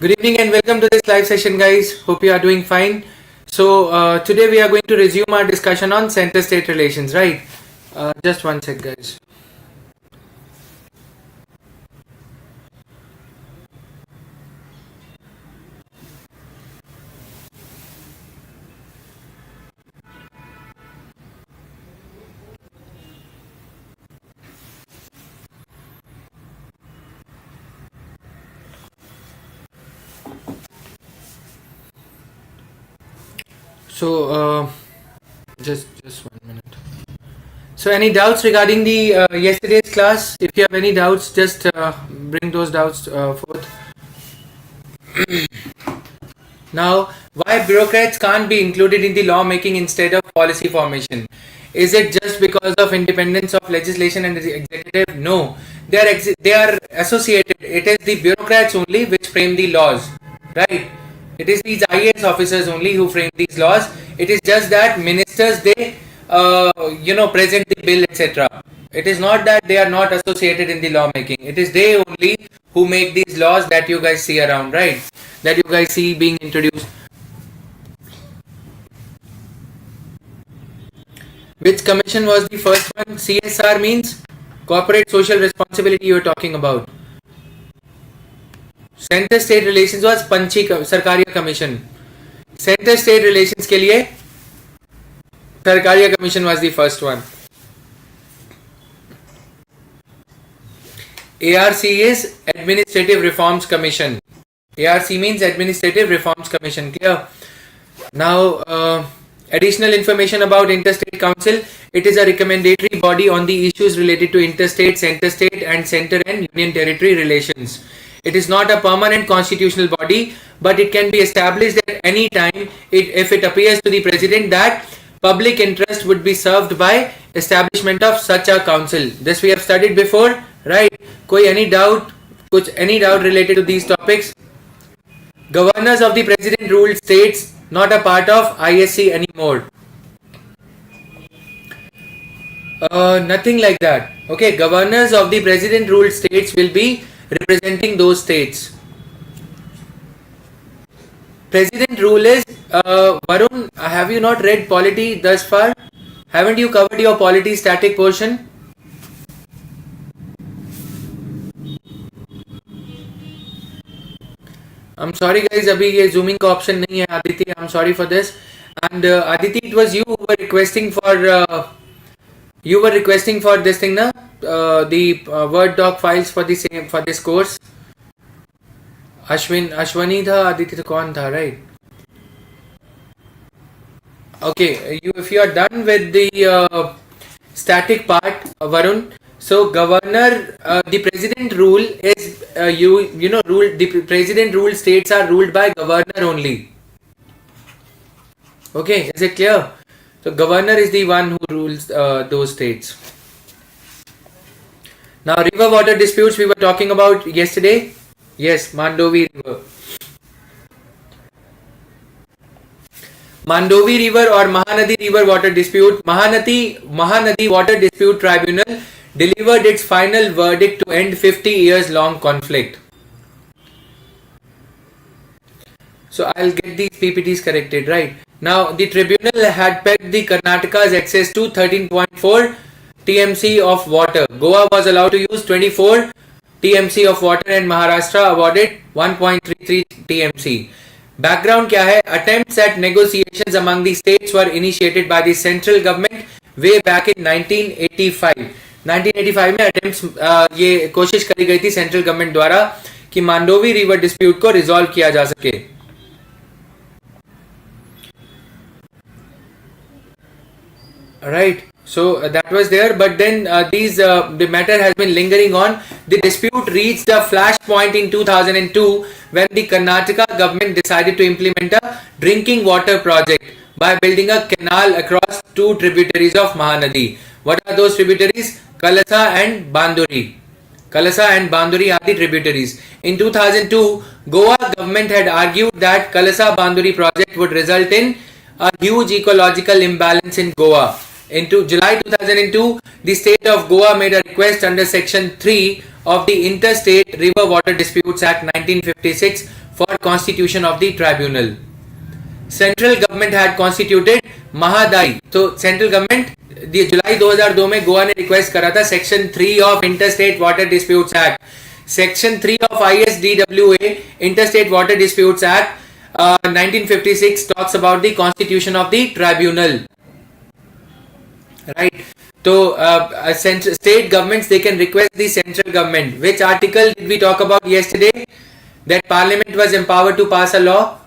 Good evening and welcome to this live session, guys. Hope you are doing fine. So today we are going to resume our discussion on center-state relations, right? Just one sec, guys. So just 1 minute. So any doubts regarding the yesterday's class? If you have any doubts, just bring those doubts forth. Now, why bureaucrats can't be included in the lawmaking instead of policy formation? Is it just because of independence of legislation and the executive? No, they are associated. It is the bureaucrats only which frame the laws, right? It is these IAS officers only who frame these laws. It is just that ministers they present the bill, etc. It is not that they are not associated in the lawmaking. It is they only who make these laws that you guys see around, right? That you guys see being introduced. Which commission was the first one? CSR means corporate social responsibility you are talking about. Center state relations was Punchhi Sarkaria commission. Center state relations के लिए Sarkaria commission was the first one. ARC is Administrative Reforms Commission. ARC means Administrative Reforms Commission. Clear? Now, additional information about Interstate Council. It is a recommendatory body on the issues related to interstate, center-state and center and union territory relations. It is not a permanent constitutional body, but it can be established at any time if it appears to the President that public interest would be served by establishment of such a council. This we have studied before, right? Koi any doubt related to these topics? Governors of the President ruled states not a part of ISC anymore. Nothing like that. Okay, governors of the President ruled states will be representing those states. President rule is Varun, have you not read polity thus far? Haven't you covered your polity static portion? I'm sorry guys, अभी ये zooming का option नहीं है Aditi. I'm sorry for this. And Aditi, it was you who were requesting for this thing, na? The Word doc files for this course. Ashwani था, Aditi तो कौन था, right? Okay, if you are done with the static part, Varun. So governor, the president rule is the president rule states are ruled by governor only. Okay, is it clear? So governor is the one who rules those states. Now river water disputes we were talking about yesterday. Yes, Mandovi River. Mandovi River or Mahanadi River water dispute. Mahanadi Water Dispute Tribunal delivered its final verdict to end 50 years long conflict. So I'll get these PPTs corrected, right? Now the tribunal had pegged the Karnataka's access to 13.4 TMC of water. Goa was allowed to use 24 TMC of water and Maharashtra awarded 1.33 TMC. Background क्या है? Attempts at negotiations among the states were initiated by the central government way back in 1985. 1985 में attempts ये कोशिश करी गई थी central government द्वारा कि मांडोवी रिवर डिस्प्यूट को रिजॉल्व किया जा सके. Right, so that was there, but then the matter has been lingering on. The dispute reached a flashpoint in 2002 when the Karnataka government decided to implement a drinking water project by building a canal across two tributaries of Mahanadi. What are those tributaries? Kalasa and Banduri. Kalasa and Banduri are the tributaries. In 2002, Goa government had argued that Kalasa-Banduri project would result in a huge ecological imbalance in Goa. In July 2002, the state of Goa made a request under Section 3 of the Interstate River Water Disputes Act 1956 for constitution of the tribunal. Central government had constituted Mahadai. तो central government जुलाई 2002 में गोवा ने request करा था section 3 of interstate water disputes act. Section 3 of ISDWA interstate water disputes act 1956 talks about the constitution of the tribunal, right? So state governments, they can request the central government. Which article did we talk about yesterday? That parliament was empowered to pass a law.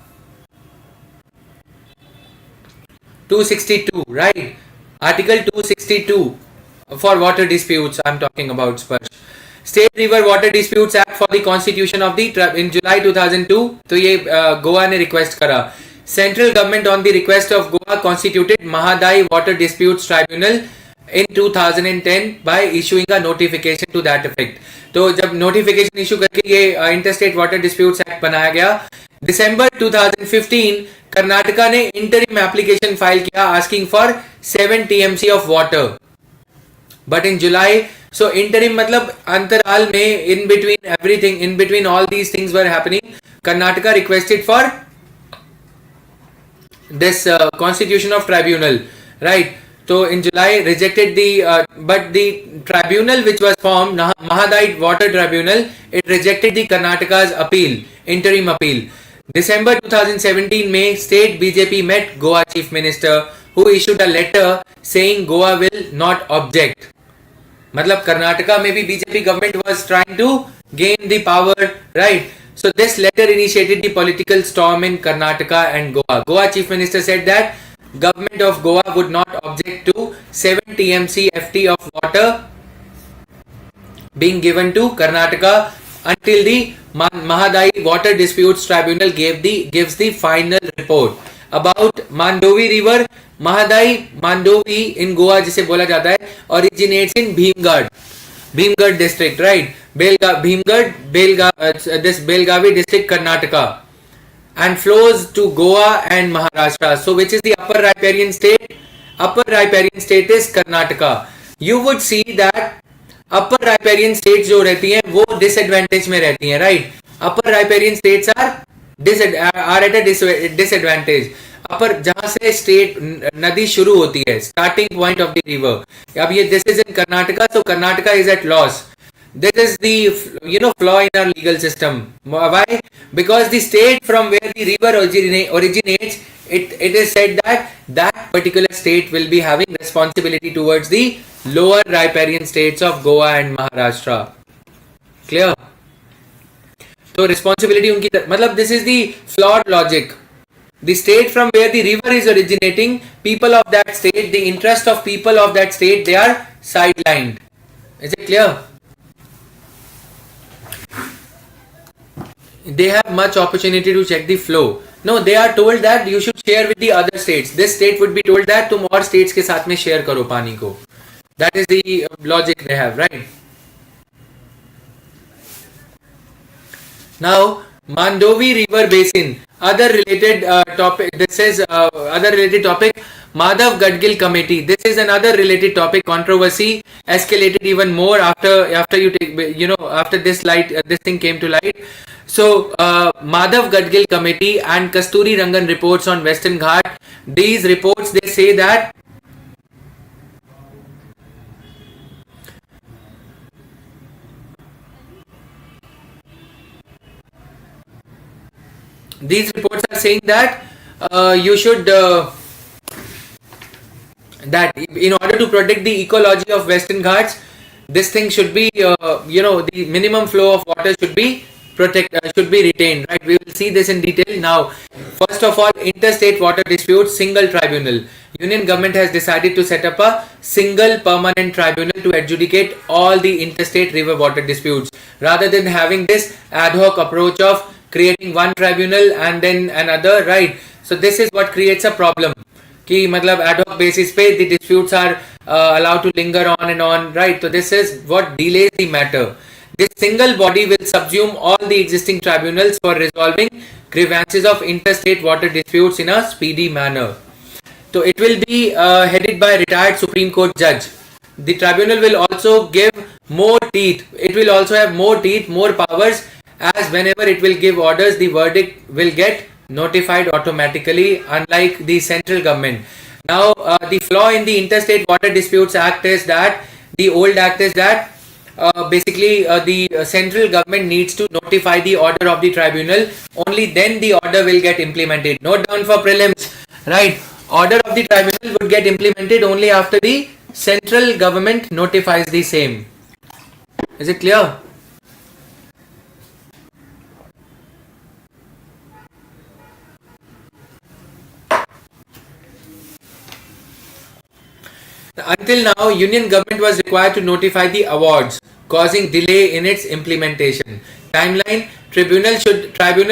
262, right? Article 262 for water disputes I'm talking about. Sparsh. State River Water Disputes Act for the Constitution of the in July 2002. तो ये गोवा ने request करा. Central government on the request of Goa constituted Mahadai Water Disputes Tribunal in 2010 by issuing a notification to that effect. तो जब notification issue करके ये Interstate Water Disputes Act बनाया गया, December 2015 कर्नाटका ने interim application फाइल किया asking for 7 TMC of water. But in July, so interim मतलब अंतराल में in between everything, in between all these things were happening, Karnataka requested for this constitution of tribunal, right? So in July rejected the but the tribunal which was formed, Mahadai Water Tribunal, it rejected the Karnataka's appeal, interim appeal. December 2017 में state BJP met Goa Chief Minister who issued a letter saying Goa will not object. मतलब कर्नाटका में भी BJP government was trying to gain the power, right? So this letter initiated the political storm in Karnataka and Goa. Goa chief minister said that government of Goa would not object to 7 TMC FT of water being given to Karnataka until the Mahadai Water Disputes Tribunal gives the final report about Mandovi River. Mahadai Mandovi in Goa जिसे बोला जाता है originates in Bhimgad district, right? This Belgavi district, Karnataka, and flows to Goa and Maharashtra. So which is the upper riparian state? Upper riparian state is Karnataka. You would see that upper riparian states जो रहती हैं वो disadvantage में रहती हैं, right? Upper riparian states are at a disadvantage. अपर जहां से state नदी शुरू होती है, starting point of the river. अब ये this is in Karnataka, so Karnataka is at loss. This is the flaw in our legal system. Why? Because the state from where the river originates, it is said that particular state will be having responsibility towards the lower riparian states of Goa and Maharashtra. Clear? So responsibility उनकी मतलब this is the flawed logic. The state from where the river is originating, people of that state, the interest of people of that state, they are sidelined. Is it clear? They have much opportunity to check the flow. No, they are told that you should share with the other states. This state would be told that तुम और states के साथ में share करो पानी को. That is the logic they have, right? Now, Mandovi River Basin. Other related topic. This is other related topic. Madhav Gadgil Committee. This is another related topic. Controversy escalated even more after you take after this thing came to light. So Madhav Gadgil Committee and Kasturi Rangan reports on Western Ghat. These reports, they say that these reports are saying that you should that in order to protect the ecology of Western Ghats, this thing should be the minimum flow of water should be retained, right? We will see this in detail now. First of all, interstate water disputes single tribunal. Union government has decided to set up a single permanent tribunal to adjudicate all the interstate river water disputes, rather than having this ad hoc approach of creating one tribunal and then another, right? So this is what creates a problem कि मतलब ad hoc basis पे the disputes are allowed to linger on and on, right? So this is what delays the matter. This single body will subsume all the existing tribunals for resolving grievances of interstate water disputes in a speedy manner. So it will be headed by a retired Supreme Court judge. The tribunal will also give more teeth. It will also have more teeth, more powers, as whenever it will give orders, the verdict will get notified automatically, unlike the central government. Now, the flaw in the Interstate Water Disputes Act is that the old act is that the central government needs to notify the order of the tribunal. Only then the order will get implemented. Note down for prelims, right? Order of the tribunal would get implemented only after the central government notifies the same. Is it clear? Until now, Union government was required to notify the awards, causing delay in its implementation. Timeline: Tribunal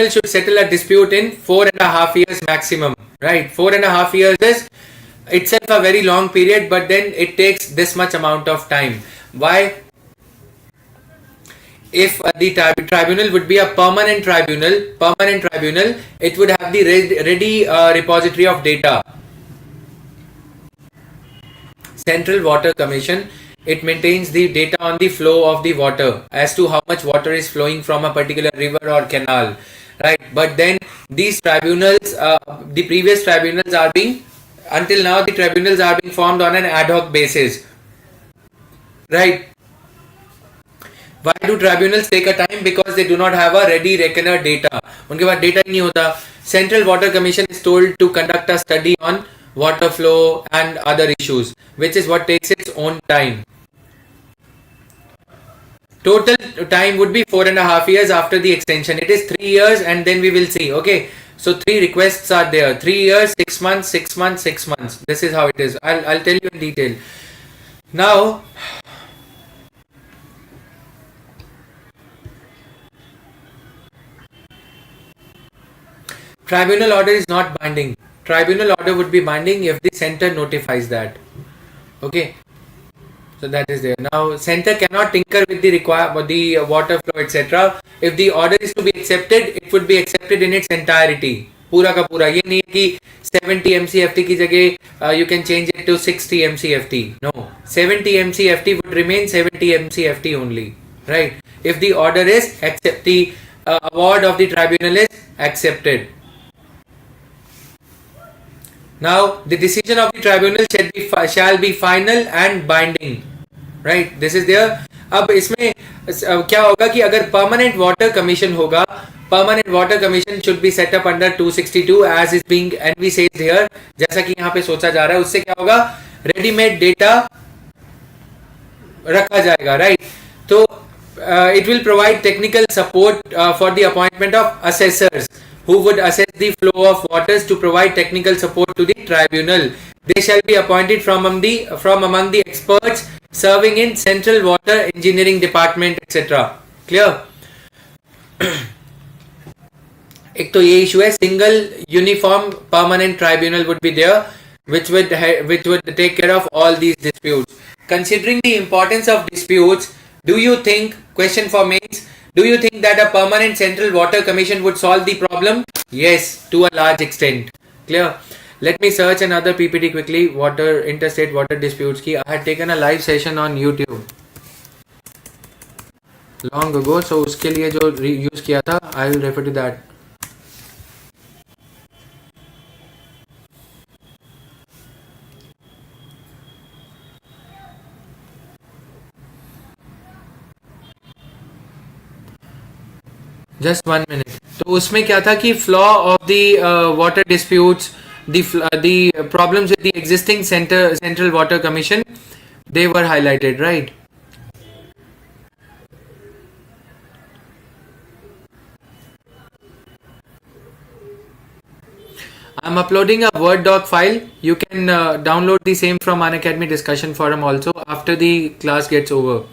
should settle a dispute in 4.5 years maximum. Right, 4.5 years is itself a very long period, but then it takes this much amount of time. Why? If the tribunal would be a permanent tribunal, it would have the ready repository of data. Central Water Commission, it maintains the data on the flow of the water as to how much water is flowing from a particular river or canal, right? But then these tribunals, the previous tribunals are being, until now the tribunals are being formed on an ad hoc basis, right? Why do tribunals take a time? Because they do not have a ready reckoner data. उनके पास data ही नहीं होता. Central Water Commission is told to conduct a study on water flow and other issues, which is what takes its own time. Total time would be 4.5 years after the extension. It is 3 years and then we will see. Okay. So 3 requests are there. 3 years, 6 months, 6 months, 6 months. This is how it is. I'll tell you in detail. Now, tribunal order is not binding. Tribunal order would be binding if the center notifies that. Okay. So that is there. Now, center cannot tinker with the water flow, etc. If the order is to be accepted, it would be accepted in its entirety. पूरा का पूरा. ये नहीं कि 70 MCFT की जगह you can change it to 60 MCFT. No, 70 MCFT would remain 70 MCFT only. Right? If the order is the award of the tribunal is accepted. Now, the decision of the tribunal shall be final and binding. Right? This is there. अब इसमें क्या होगा कि अगर permanent water commission होगा, permanent water commission should be set up under 262 as is being NV says here. जैसा कि यहाँ पे सोचा जा रहा है, उससे क्या होगा? Ready-made data रखा जाएगा, right? तो it will provide technical support for the appointment of assessors who would assess the flow of waters to provide technical support to the tribunal. They shall be appointed from among the experts serving in Central Water Engineering Department, etc. Clear? एक तो ये issue है, single uniform permanent tribunal would be there, which would take care of all these disputes. Considering the importance of disputes, do you think, question for mains, do you think that a permanent Central Water Commission would solve the problem? Yes, to a large extent. Clear? Let me search another PPT quickly. Interstate water disputes ki. I had taken a live session on YouTube long ago, so उसके लिए जो use किया था, I will refer to that. Just 1 minute. तो उसमें क्या था कि flaw of the water disputes, the problems with the existing Central Water Commission, they were highlighted, right? I'm uploading a Word doc file. You can download the same from Unacademy discussion forum also after the class gets over.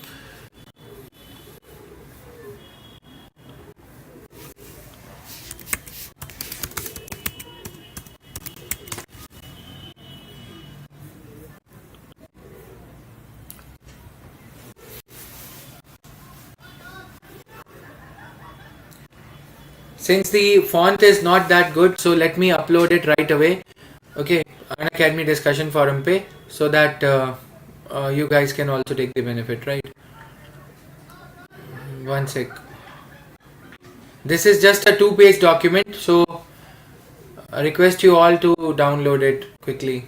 Since the font is not that good, so let me upload it right away. Okay, Unacademy discussion forum pe, so that you guys can also take the benefit, right? 1 sec. This is just a 2-page document, so I request you all to download it quickly.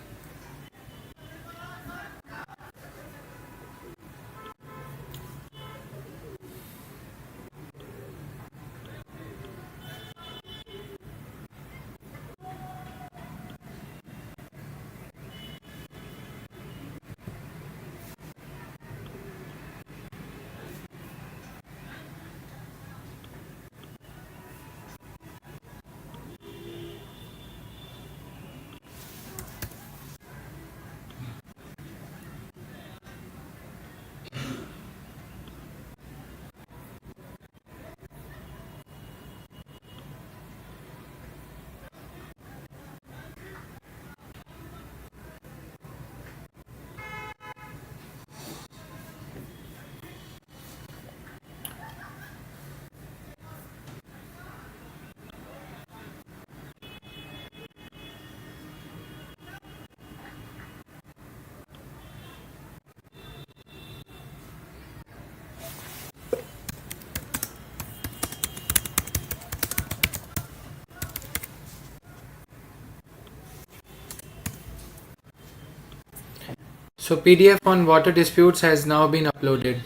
So PDF on water disputes has now been uploaded.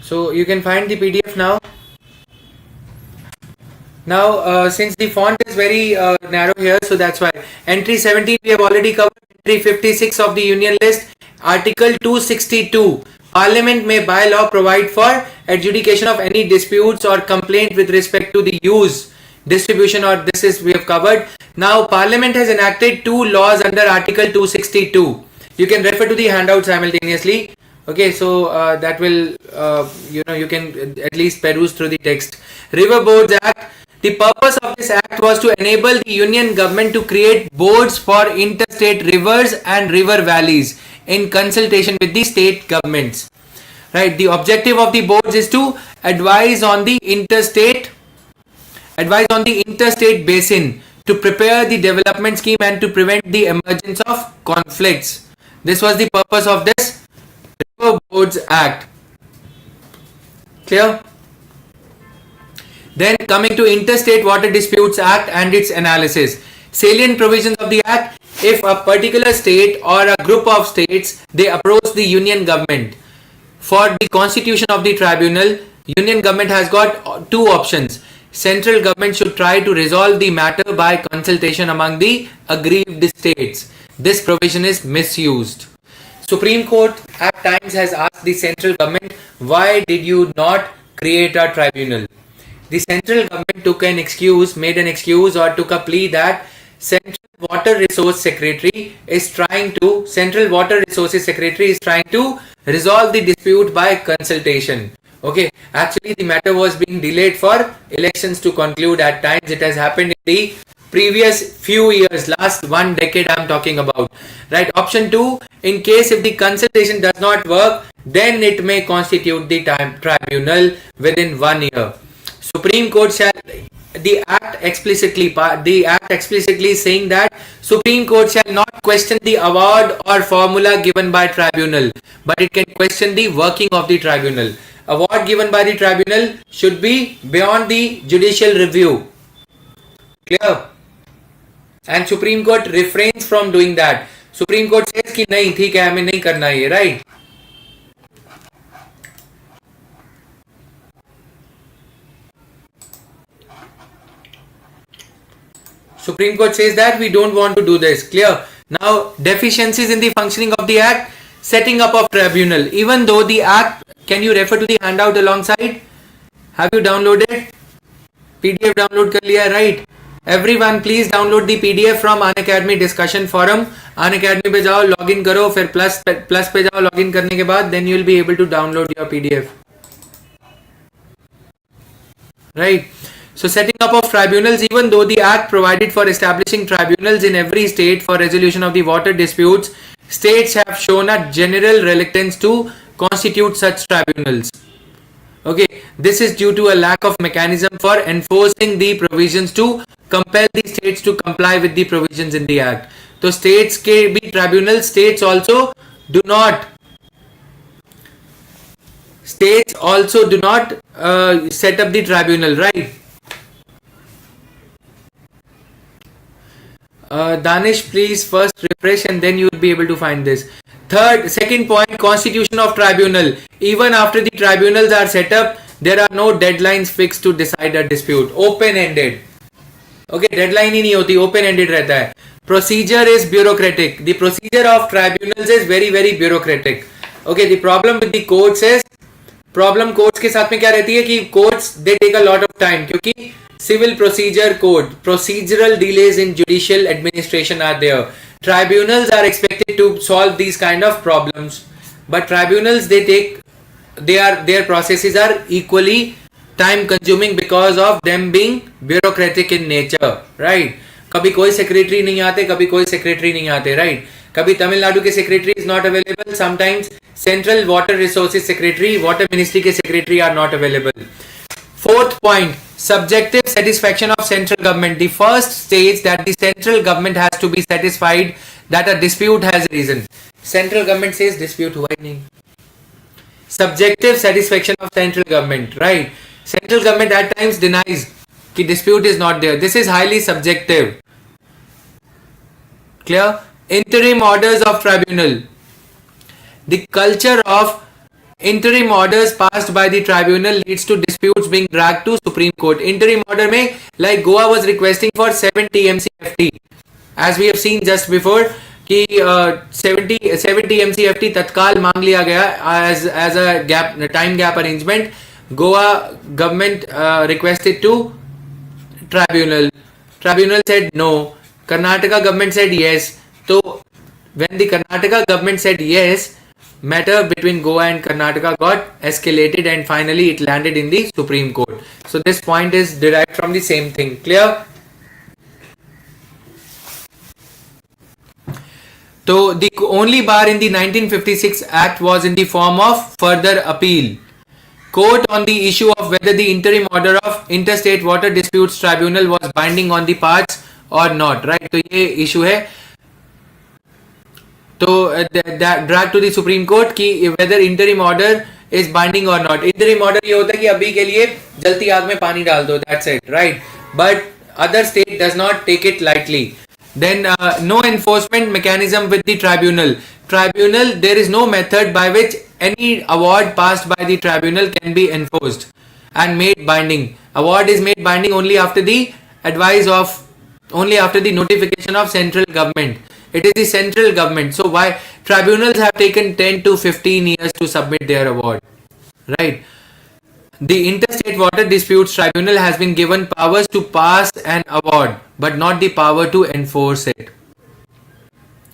So you can find the PDF now. Now, since the font is very narrow here, so that's why. Entry 17 we have already covered. Entry 56 of the Union List. Article 262. Parliament may by law provide for adjudication of any disputes or complaint with respect to the use, distribution, or this is we have covered. Now, Parliament has enacted 2 laws under Article 262. You can refer to the handout simultaneously. Okay, so that will you can at least peruse through the text. River Boards Act. The purpose of this act was to enable the Union government to create boards for interstate rivers and river valleys in consultation with the state governments. Right. The objective of the boards is to advise on the interstate basin, to prepare the development scheme and to prevent the emergence of conflicts. This was the purpose of this River Boards Act. Clear? Then coming to Interstate Water Disputes Act and its analysis. Salient provisions of the Act: if a particular state or a group of states, they approach the Union government for the constitution of the tribunal, Union government has got 2 options. Central government should try to resolve the matter by consultation among the aggrieved states. This provision is misused. Supreme Court at times has asked the central government, why did you not create a tribunal? The central government made an excuse or took a plea that Central Water Resources Secretary is trying to resolve the dispute by consultation. Okay, actually the matter was being delayed for elections to conclude. At times it has happened in the previous few years, last 1 decade I am talking about. Right, option 2, in case if the consultation does not work, then it may constitute the tribunal within 1 year. Supreme Court shall, the act explicitly saying that Supreme Court shall not question the award or formula given by tribunal, but it can question the working of the tribunal. Award given by the tribunal should be beyond the judicial review. Clear? And Supreme Court refrains from doing that. Supreme Court says कि नहीं ठीक है हमें नहीं करना ये, right? Supreme Court says that we don't want to do this. Clear? Now, deficiencies in the functioning of the Act, setting up of tribunal. Even though the Act, can you refer to the handout alongside? Have you downloaded? PDF download कर लिया, right? Everyone please download the PDF from Unacademy discussion forum. Unacademy पे जाओ, login करो, फिर plus पे जाओ, login करने के बाद then you will be able to download your PDF. Right? So setting up of tribunals, even though the act provided for establishing tribunals in every state for resolution of the water disputes, states have shown a general reluctance to constitute such tribunals. Okay, this is due to a lack of mechanism for enforcing the provisions to compel the states to comply with the provisions in the act. So states के भी tribunal, states also do not set up the tribunal, right? Danish, please first refresh and then you will be able to find this. Second point, constitution of tribunal. Even after the tribunals are set up, there are no deadlines fixed to decide a dispute. Open-ended. Okay, deadline ही नहीं होती, open-ended रहता है. Procedure is bureaucratic. The procedure of tribunals is very very bureaucratic. Okay, the problem with the courts is, problem courts के साथ में क्या रहती है कि courts they take a lot of time क्योंकि civil procedure code, procedural delays in judicial administration are there. Tribunals are expected to solve these kind of problems, but tribunals their processes are equally time consuming because of them being bureaucratic in nature, right? कभी कोई secretary नहीं आते, कभी कोई secretary नहीं आते, right? कभी तमिलनाडु के secretary is not available, sometimes central water resources secretary, water ministry के secretary are not available. Fourth point, subjective satisfaction of central government. The first states that the central government has to be satisfied that a dispute has arisen. Central government says dispute हुआ ही नहीं. Subjective satisfaction of central government, right? Central government at times denies कि dispute is not there. This is highly subjective. Clear? Interim orders of tribunal. The culture of interim orders passed by the tribunal leads to disputes being dragged to Supreme Court. Interim order में, like Goa was requesting for 7 TMC FT, as we have seen just before कि 70 TMC FT तत्काल मांग लिया गया as a time gap arrangement. Goa government requested to tribunal. Tribunal said no. Karnataka government said yes. So when the Karnataka government said yes, matter between Goa and Karnataka got escalated and finally it landed in the Supreme Court. So this point is derived from the same thing. Clear? So the only bar in the 1956 Act was in the form of further appeal. Court on the issue of whether the interim order of Interstate Water Disputes Tribunal was binding on the parts or not, right? तो ये issue है. तो that drag to the Supreme Court कि whether interim order is binding or not. Interim order ये होता है कि अभी के लिए जलती आग में पानी डाल दो, that's it, right? But other state does not take it lightly. Then no enforcement mechanism with the tribunal. Tribunal, there is no method by which any award passed by the tribunal can be enforced and made binding. Award is made binding only after the notification of central government. It is the central government. So why tribunals have taken 10 to 15 years to submit their award, right? The Interstate Water Disputes Tribunal has been given powers to pass an award, but not the power to enforce it.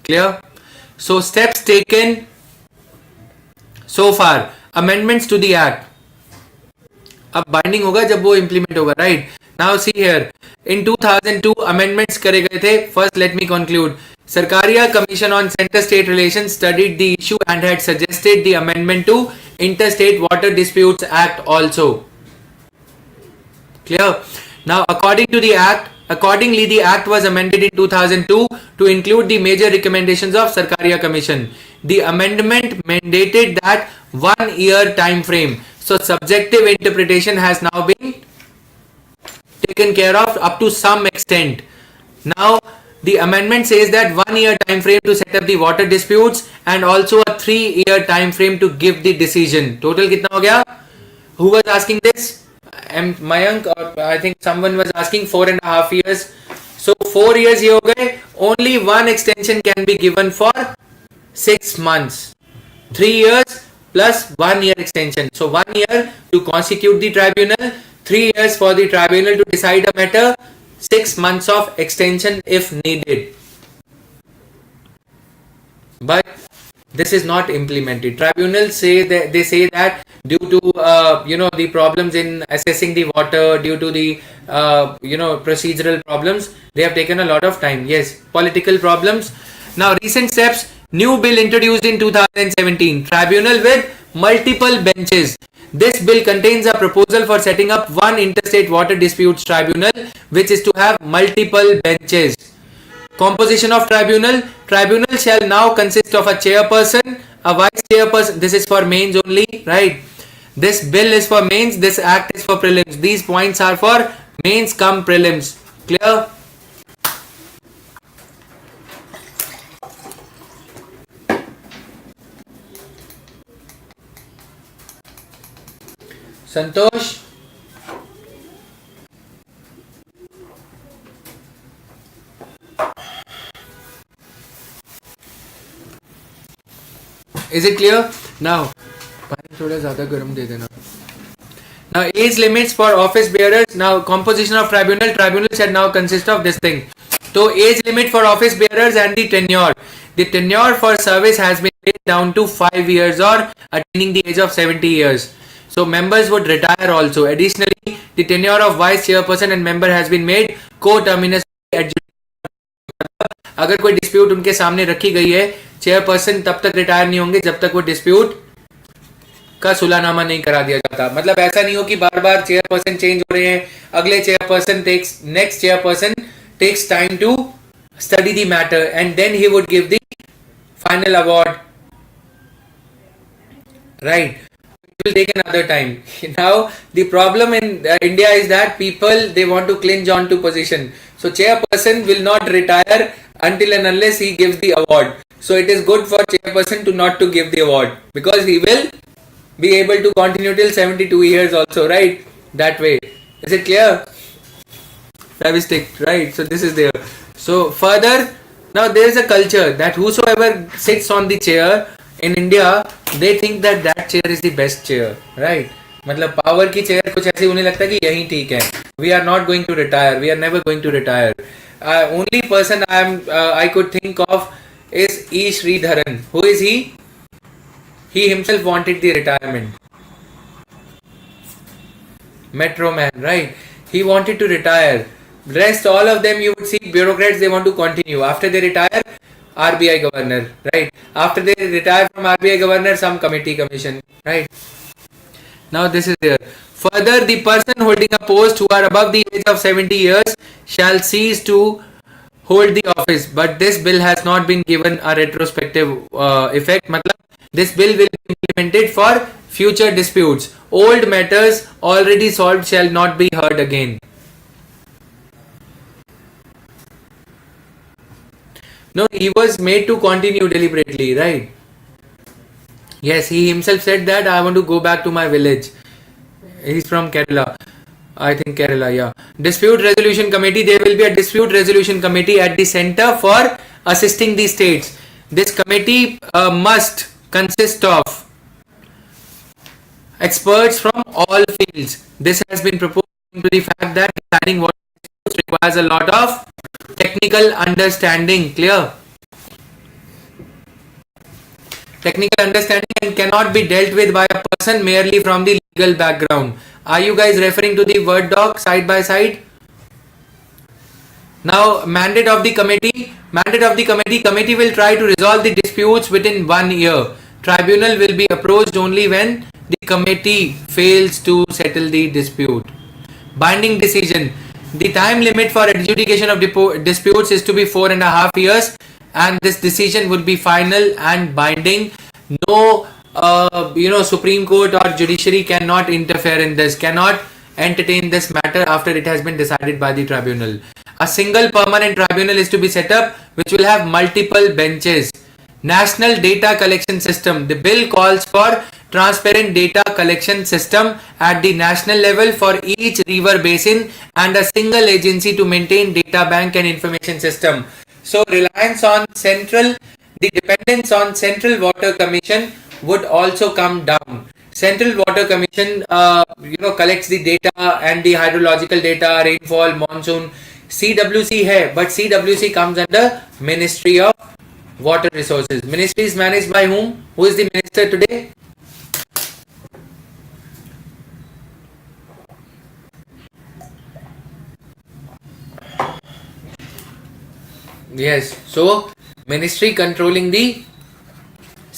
Clear? So steps taken so far. Amendments to the Act. अब binding होगा जब वो implement होगा, right? Now see here. In 2002 amendments करे गए थे. First let me conclude. Sarkaria Commission on Center-State Relations studied the issue and had suggested the amendment to Interstate Water Disputes Act also. Clear? Now accordingly the Act was amended in 2002 to include the major recommendations of Sarkaria Commission. The amendment mandated that 1 year time frame. So subjective interpretation has now been taken care of up to some extent. Now the amendment says that 1 year time frame to set up the water disputes and also a 3 year time frame to give the decision. Total कितना हो गया? Who was asking this? Mayank, or I think someone was asking 4.5 years. So 4 years ये हो गए. Only one extension can be given for 6 months. 3 years plus 1 year extension. So 1 year to constitute the tribunal, 3 years for the tribunal to decide a matter, 6 months of extension if needed. But this is not implemented. Tribunals say that due to the problems in assessing the water, due to the procedural problems. They have taken a lot of time. Yes, political problems. Now recent steps. New bill introduced in 2017. Tribunal with multiple benches. This bill contains a proposal for setting up one interstate water disputes tribunal, which is to have multiple benches. Composition of tribunal. Tribunal shall now consist of a chairperson, a vice chairperson. This is for mains only, right? This bill is for mains. This act is for prelims. These points are for mains come prelims. Clear? Santosh? Is it clear? Now, now age limits for office bearers. Now composition of tribunal. Tribunal shall now consist of this thing. So age limit for office bearers and the tenure. The tenure for service has been laid down to 5 years or attaining the age of 70 years. So members would retire also. Additionally, the tenure of vice chairperson and member has been made co-terminus. अगर कोई dispute उनके सामने रखी गई है, chairperson तब तक retire नहीं होंगे जब तक वो डिस्प्यूट का सुलहनामा नहीं करा दिया जाता. मतलब ऐसा नहीं हो कि बार बार चेयरपर्सन चेंज हो रहे हैं, अगले chairperson next chairperson takes time to study the matter and then he would give the final award, right? It will take another time. Now the problem in India is that people, they want to clinch on to position. So chairperson will not retire until and unless he gives the award. So it is good for chairperson to not to give the award, because he will be able to continue till 72 years also, right? That way. Is it clear? Favistic, right? So this is there. So further, now there is a culture that whosoever sits on the chair in India, they think that that chair is the best chair, right? मतलब power की chair कुछ ऐसी उन्हें लगता है कि यही ठीक है. We are not going to retire. We are never going to retire. Only person I could think of is E. Sridharan. Who is he? He himself wanted the retirement. Metro man, right? He wanted to retire. Rest all of them, you would see bureaucrats, they want to continue. After they retire, RBI governor, right? After they retire from RBI governor, some committee commission, right? Now this is there. Further, the person holding a post who are above the age of 70 years shall cease to hold the office. But this bill has not been given a retrospective effect. Matlab, this bill will be implemented for future disputes. Old matters already solved shall not be heard again. No, he was made to continue deliberately, right? Yes, he himself said that I want to go back to my village. He's from Kerala. I think Kerala, yeah. Dispute Resolution Committee. There will be a Dispute Resolution Committee at the center for assisting the states. This committee must consist of experts from all fields. This has been proposed to the fact that deciding what requires a lot of technical understanding. Clear? Technical understanding and cannot be dealt with by a person merely from the legal background. Are you guys referring to the Word doc side by side? Now, mandate of the committee. Committee will try to resolve the disputes within 1 year. Tribunal will be approached only when the committee fails to settle the dispute. Binding decision. The time limit for adjudication of disputes is to be 4.5 years, and this decision would be final and binding. No, Supreme Court or judiciary cannot interfere in this, cannot entertain this matter after it has been decided by the tribunal. A single permanent tribunal is to be set up, which will have multiple benches. National data collection system. The bill calls for transparent data collection system at the national level for each river basin and a single agency to maintain data bank and information system. So reliance on the dependence on Central Water Commission would also come down. Central Water Commission, collects the data and the hydrological data, rainfall, monsoon. CWC hai, but CWC comes under Ministry of Water Resources. Ministry is managed by whom? Who is the minister today? Yes. So ministry controlling the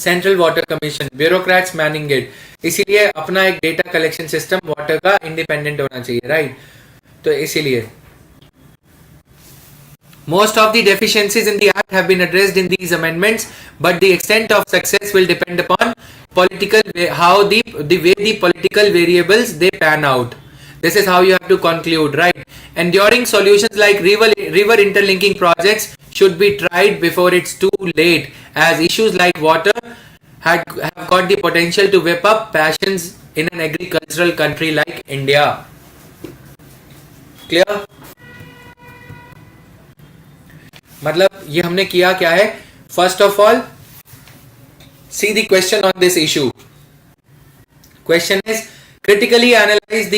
central water commission, bureaucrats Manning it. इसीलिए अपना एक data collection system water का independent होना चाहिए, right? तो इसीलिए most of the deficiencies in the act have been addressed in these amendments, but the extent of success will depend upon how the way the political variables they pan out. This is how you have to conclude, right? Enduring solutions like river interlinking projects should be tried before it's too late, as issues like water have got the potential to whip up passions in an agricultural country like India. Clear? मतलब ये हमने किया क्या है? First of all see the question on this issue. Question is critically analyze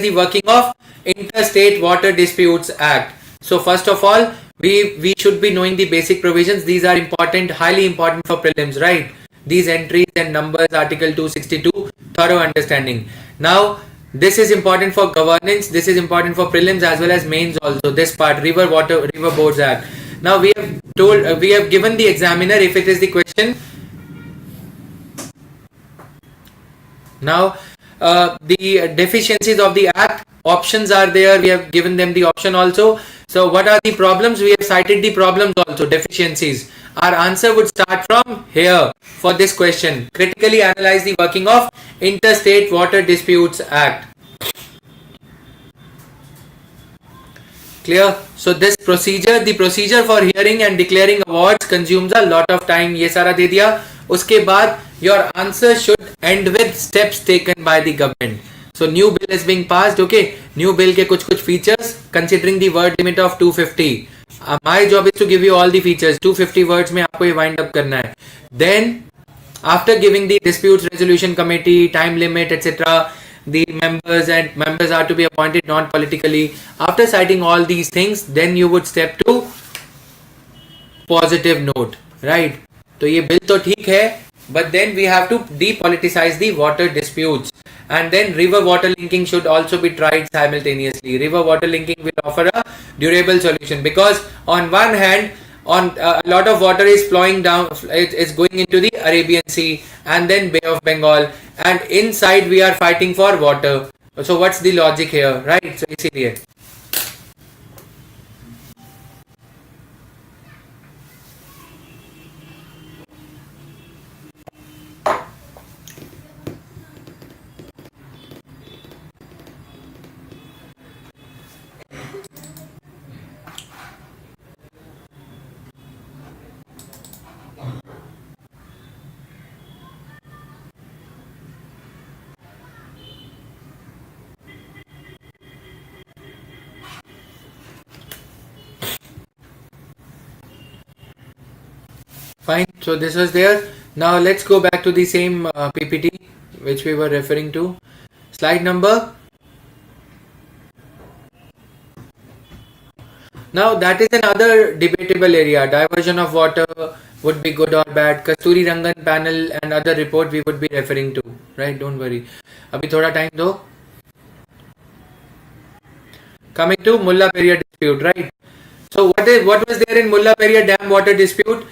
the working of Interstate Water Disputes Act. So first of all, we should be knowing the basic provisions. These are important, highly important for prelims, right? These entries and numbers, Article 262, thorough understanding. Now this is important for governance. This is important for prelims as well as mains also. This part, River Boards Act. Now we have given the examiner if it is the question. Now the deficiencies of the act, options are there. We have given them the option also. So what are the problems? We have cited the problems also, deficiencies. Our answer would start from here for this question. Critically analyze the working of Interstate Water Disputes Act. Clear? So this procedure, the procedure for hearing and declaring awards consumes a lot of time. ये सारा दे दिया. उसके बाद your answer should end with steps taken by the government. So new bill is being passed. Okay, new bill के कुछ features considering the word limit of 250. My job is to give you all the features. 250 words में आपको ये wind up करना है. Then after giving the disputes resolution committee, time limit, etc., the members are to be appointed non-politically. After citing all these things, then you would step to positive note, right? तो ये bill तो ठीक है, but then we have to depoliticize the water disputes, and then river water linking should also be tried simultaneously. River water linking will offer a durable solution, because on one hand, a lot of water is flowing down, it's going into the Arabian Sea and then Bay of Bengal, and inside we are fighting for water. So what's the logic here, right? So इसीलिए fine. So this was there. Now let's go back to the same PPT which we were referring to. Slide number. Now that is another debatable area. Diversion of water would be good or bad. Kasturi Rangan panel and other report we would be referring to. Right? Don't worry. अभी थोड़ा time दो. Coming to Mulla Periya dispute, right? So what was there in Mulla Periya dam water dispute?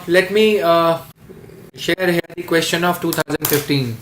Let me share here the question of 2015.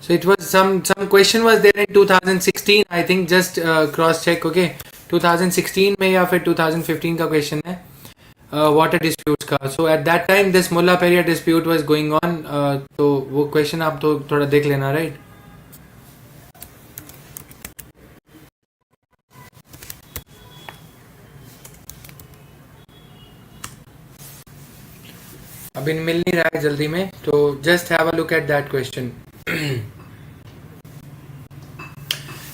So it was some question was there in 2016 2016 I think, just cross check, okay, 2016 में या फिर 2015 का question है water disputes का. So at that time this Mulla Periyar dispute was going on. तो वो question आप तो थोड़ा देख लेना, right? अभी मिल नहीं रहा है जल्दी में, तो just have a look at that question.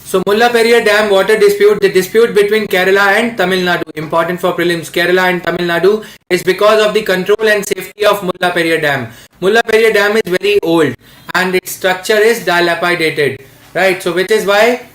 So Mulla Periyar Dam water dispute, the dispute between Kerala and Tamil Nadu, important for prelims, Kerala and Tamil Nadu, is because of the control and safety of Mulla Periyar Dam. Mulla Periyar Dam is very old and its structure is dilapidated, right? So which is why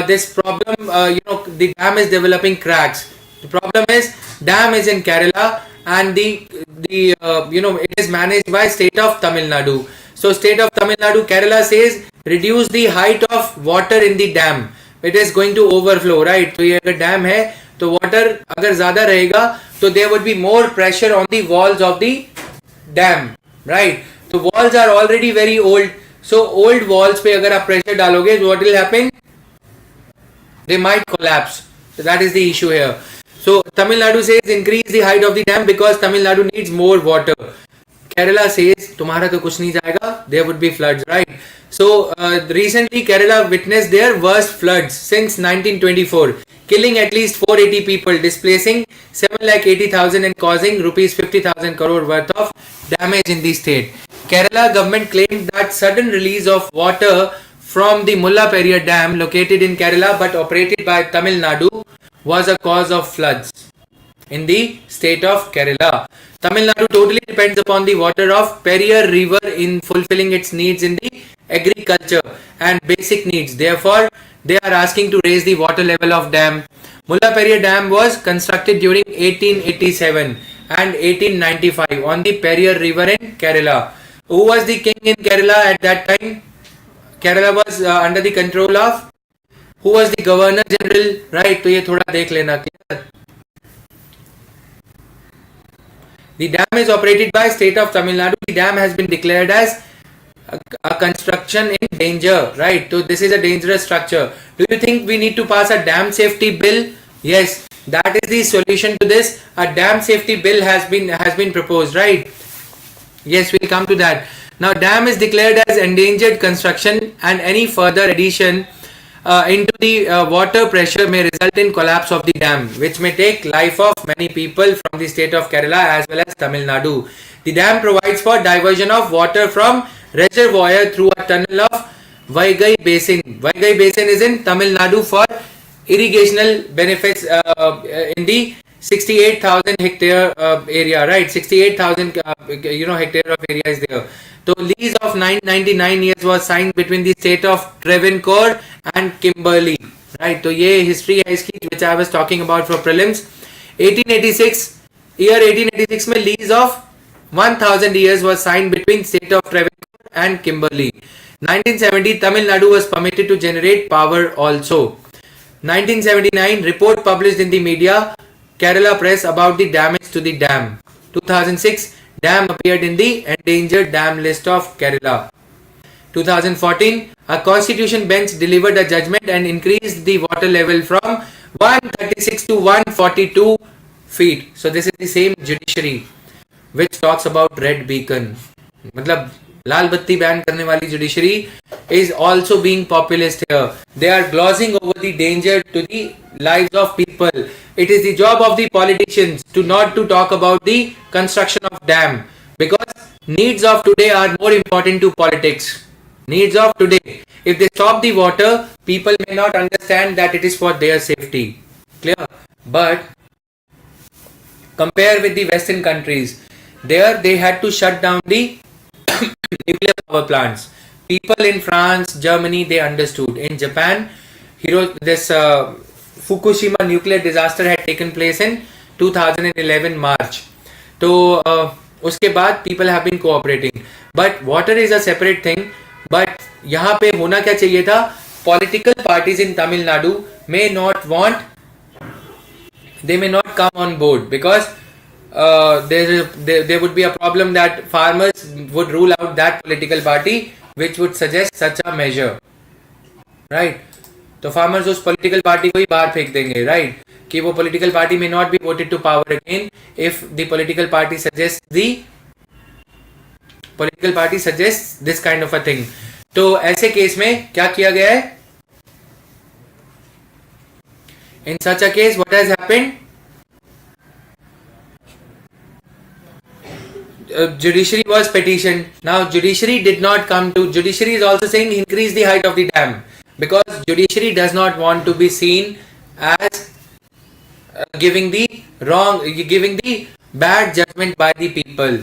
this problem, the dam is developing cracks. The problem is dam is in Kerala and it is managed by state of Tamil Nadu. So state of Tamil Nadu, Kerala says reduce the height of water in the dam. It is going to overflow, right? तो ये अगर dam है तो water अगर ज़्यादा रहेगा तो there would be more pressure on the walls of the dam, right? तो walls are already very old. So old walls पे अगर आप pressure डालोगे, what will happen? They might collapse. So that is the issue here. So Tamil Nadu says increase the height of the dam because Tamil Nadu needs more water. Kerala says तुम्हारा तो कुछ नहीं जाएगा, there would be floods, right? So recently Kerala witnessed their worst floods since 1924, killing at least 480 people, displacing 7,80,000 and causing rupees 50,000 crore worth of damage in the state. Kerala government claimed that sudden release of water from the Mulla Periyar Dam located in Kerala but operated by Tamil Nadu was a cause of floods in the state of Kerala. Tamil Nadu totally depends upon the water of Periyar river in fulfilling its needs in the agriculture and basic needs. Therefore, they are asking to raise the water level of dam. Mulla Periyar Dam was constructed during 1887 and 1895 on the Periyar river in Kerala. Who was the king in Kerala at that time? Kerala was under the control of, who was the governor general, right? तो ये थोड़ा देख लेना, clear? The dam is operated by state of Tamil Nadu. The dam has been declared as a construction in danger, right? So this is a dangerous structure. Do you think we need to pass a dam safety bill? Yes, that is the solution to this. A dam safety bill has been proposed, right? Yes, we'll come to that. Now, dam is declared as endangered construction, and any further addition into the water pressure may result in collapse of the dam, which may take life of many people from the state of Kerala as well as Tamil Nadu. The dam provides for diversion of water from reservoir through a tunnel of Vaigai Basin. Vaigai Basin is in Tamil Nadu for irrigational benefits in the 68,000 hectare area, right? 68,000 hectare of area is there. So lease of 999 years was signed between the state of Travancore and Kimberley, right? So ये history है इसकी, which I was talking about for prelims. 1886 में lease of 1,000 years was signed between state of Travancore and Kimberley. 1970 Tamil Nadu was permitted to generate power also. 1979 report published in the media Kerala Press about the damage to the dam. 2006 dam appeared in the endangered dam list of Kerala. 2014 a constitution bench delivered a judgment and increased the water level from 136 to 142 feet. So this is the same judiciary which talks about red beacon. मतलब लाल बत्ती ban करने वाली judiciary is also being populist here. They are glossing over the danger to the lives of people. It is the job of the politicians to not to talk about the construction of dam, because needs of today are more important to politics. Needs of today. If they stop the water, people may not understand that it is for their safety. Clear? But compare with the Western countries. There they had to shut down the nuclear power plants. People in France, Germany, they understood. In Japan, this Fukushima nuclear disaster had taken place in 2011 March. So उसके बाद people have been cooperating. But water is a separate thing. But यहाँ पे होना क्या चाहिए था? Political parties in Tamil Nadu may not come on board, because there would be a problem that farmers would rule out that political party which would suggest such a measure, right? तो farmers उस political party को ही बाहर फेंक देंगे, राइट? कि वो पॉलिटिकल पार्टी में not be voted to power again if the political party suggest this kind of a thing. तो ऐसे केस में क्या किया गया है? In such a case what has happened? Judiciary was petitioned. Now judiciary did not come to. Judiciary is also saying increase the height of the dam because judiciary does not want to be seen as giving the bad judgment by the people.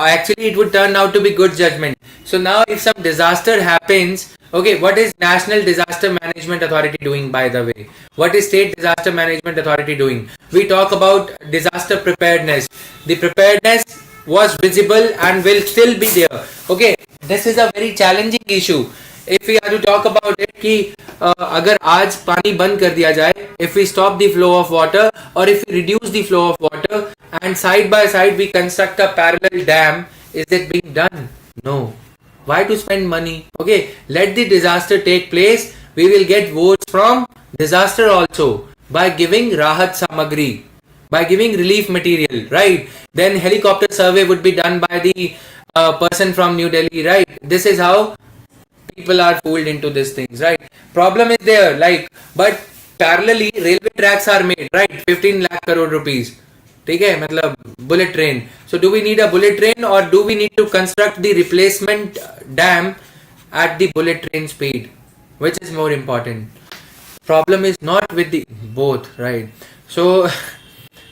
Actually it would turn out to be good judgment. So now if some disaster happens, okay, what is National Disaster Management Authority doing, by the way? What is State Disaster Management Authority doing? We talk about disaster preparedness. The preparedness was visible and will still be there. Okay, this is a very challenging issue. If we are to talk about it कि अगर आज पानी बंद कर दिया जाए, if we stop the flow of water or if we reduce the flow of water and side by side we construct a parallel dam, is it being done? No. Why to spend money? Okay, let the disaster take place. We will get votes from disaster also by giving rahat samagri, by giving relief material, right? Then helicopter survey would be done by the person from New Delhi, right? This is how people are fooled into these things, right? Problem is there, like, but parallelly railway tracks are made, right? 15 lakh crore rupees. ठीक है, मतलब bullet train. So do we need a bullet train or do we need to construct the replacement dam at the bullet train speed? Which is more important? Problem is not with the both, right? So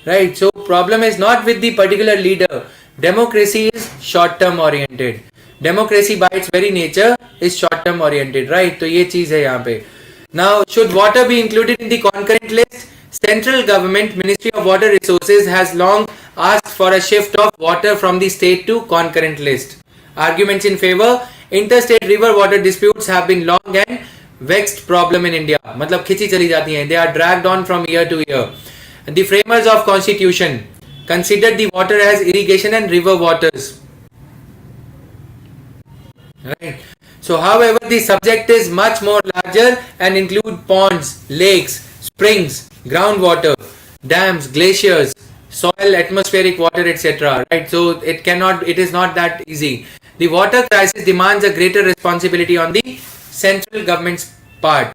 right, so problem is not with the particular leader. Democracy is short term oriented. Democracy by its very nature is short term oriented, right? तो ये चीज है यहाँ पे. Now should water be included in the concurrent list? Central government Ministry of Water Resources has long asked for a shift of water from the state to concurrent list. Arguments in favor: interstate river water disputes have been long and vexed problem in India. मतलब खिंची चली जाती हैं. They are dragged on from year to year. The framers of constitution considered the water as irrigation and river waters. Right. So however the subject is much more larger and include ponds, lakes, springs, groundwater, dams, glaciers, soil, atmospheric water, etc. Right. So it is not that easy. The water crisis demands a greater responsibility on the central government's part.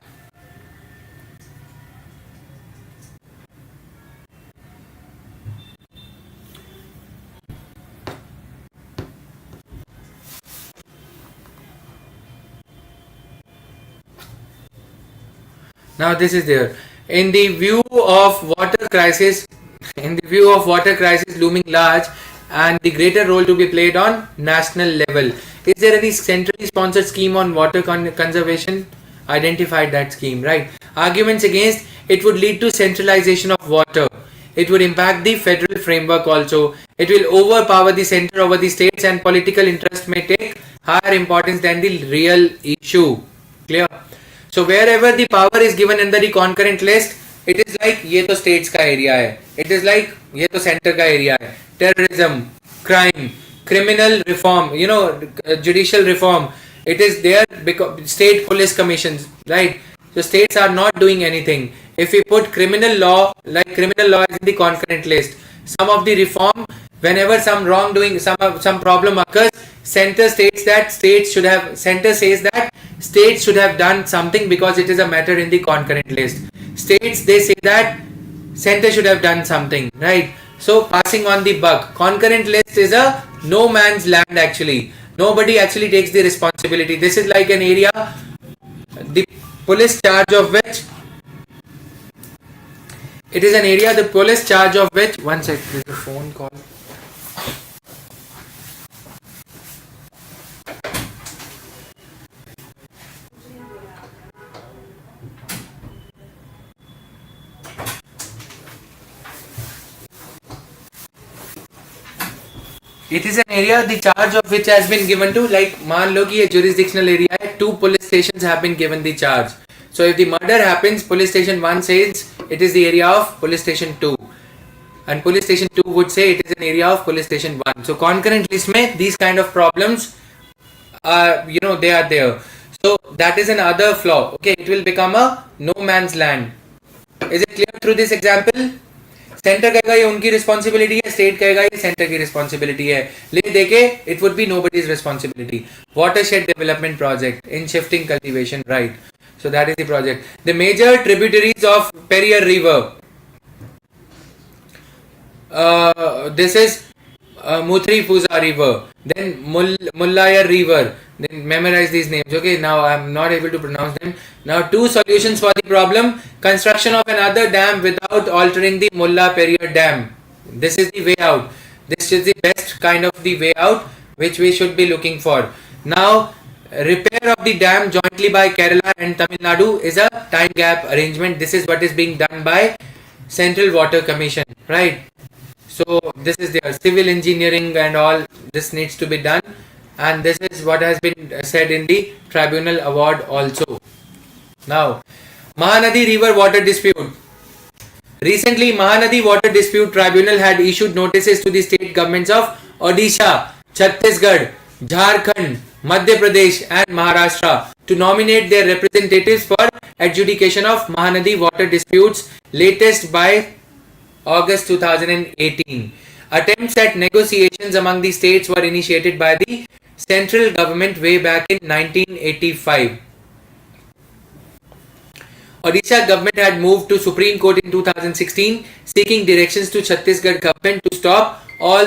Now this is there. In the view of water crisis looming large and the greater role to be played on national level, is there any centrally sponsored scheme on water conservation? Identified that scheme, right? Arguments against: it would lead to centralization of water. It would impact the federal framework also. It will overpower the center over the states and political interest may take higher importance than the real issue. Clear? So wherever the power is given under the concurrent list, it is like ये तो states का area है. It is like ये तो center का area है. Terrorism, crime, criminal reform, judicial reform. It is there because state police commissions, right? So states are not doing anything. If we put criminal law is in the concurrent list, some of the reform, whenever some wrongdoing, some problem occurs, center says that states should have done something because it is a matter in the concurrent list. States, they say that center should have done something, right? So passing on the buck. Concurrent list is a no man's land actually. Nobody actually takes the responsibility. This is like an area, the police charge of which, one sec, there's a phone call. It is an area the charge of which has been given to, like मान लो कि ये jurisdictional area है, 2 police stations have been given the charge. So if the murder happens, police station 1 says it is the area of police station 2 and police station 2 would say it is an area of police station 1. So concurrent list में these kind of problems are, they are there. So that is another flaw. Okay, it will become a no man's land. Is it clear through this example? Centre कहेगा ये उनकी responsibility है, state कहेगा ये centre की responsibility है, लेकिन देखे it would be nobody's responsibility. Watershed development project in shifting cultivation, right. So that is the project. The major tributaries of Periyar River. This is Muthri Puza River. Then Mullayar River. Then memorize these names. Okay, now I am not able to pronounce them. Now two solutions for the problem: construction of another dam without altering the Mulla Periyar Dam. This is the way out. This is the best kind of the way out which we should be looking for. Now, repair of the dam jointly by Kerala and Tamil Nadu is a time gap arrangement. This is what is being done by Central Water Commission, right? So this is their civil engineering and all. This needs to be done, and this is what has been said in the tribunal award also. Now, Mahanadi River water dispute. Recently, Mahanadi Water Dispute Tribunal had issued notices to the state governments of Odisha, Chhattisgarh, Jharkhand, Madhya Pradesh and Maharashtra to nominate their representatives for adjudication of Mahanadi water disputes, latest by August 2018. Attempts at negotiations among the states were initiated by the central government way back in 1985. Odisha government had moved to Supreme Court in 2016 seeking directions to Chhattisgarh government to stop all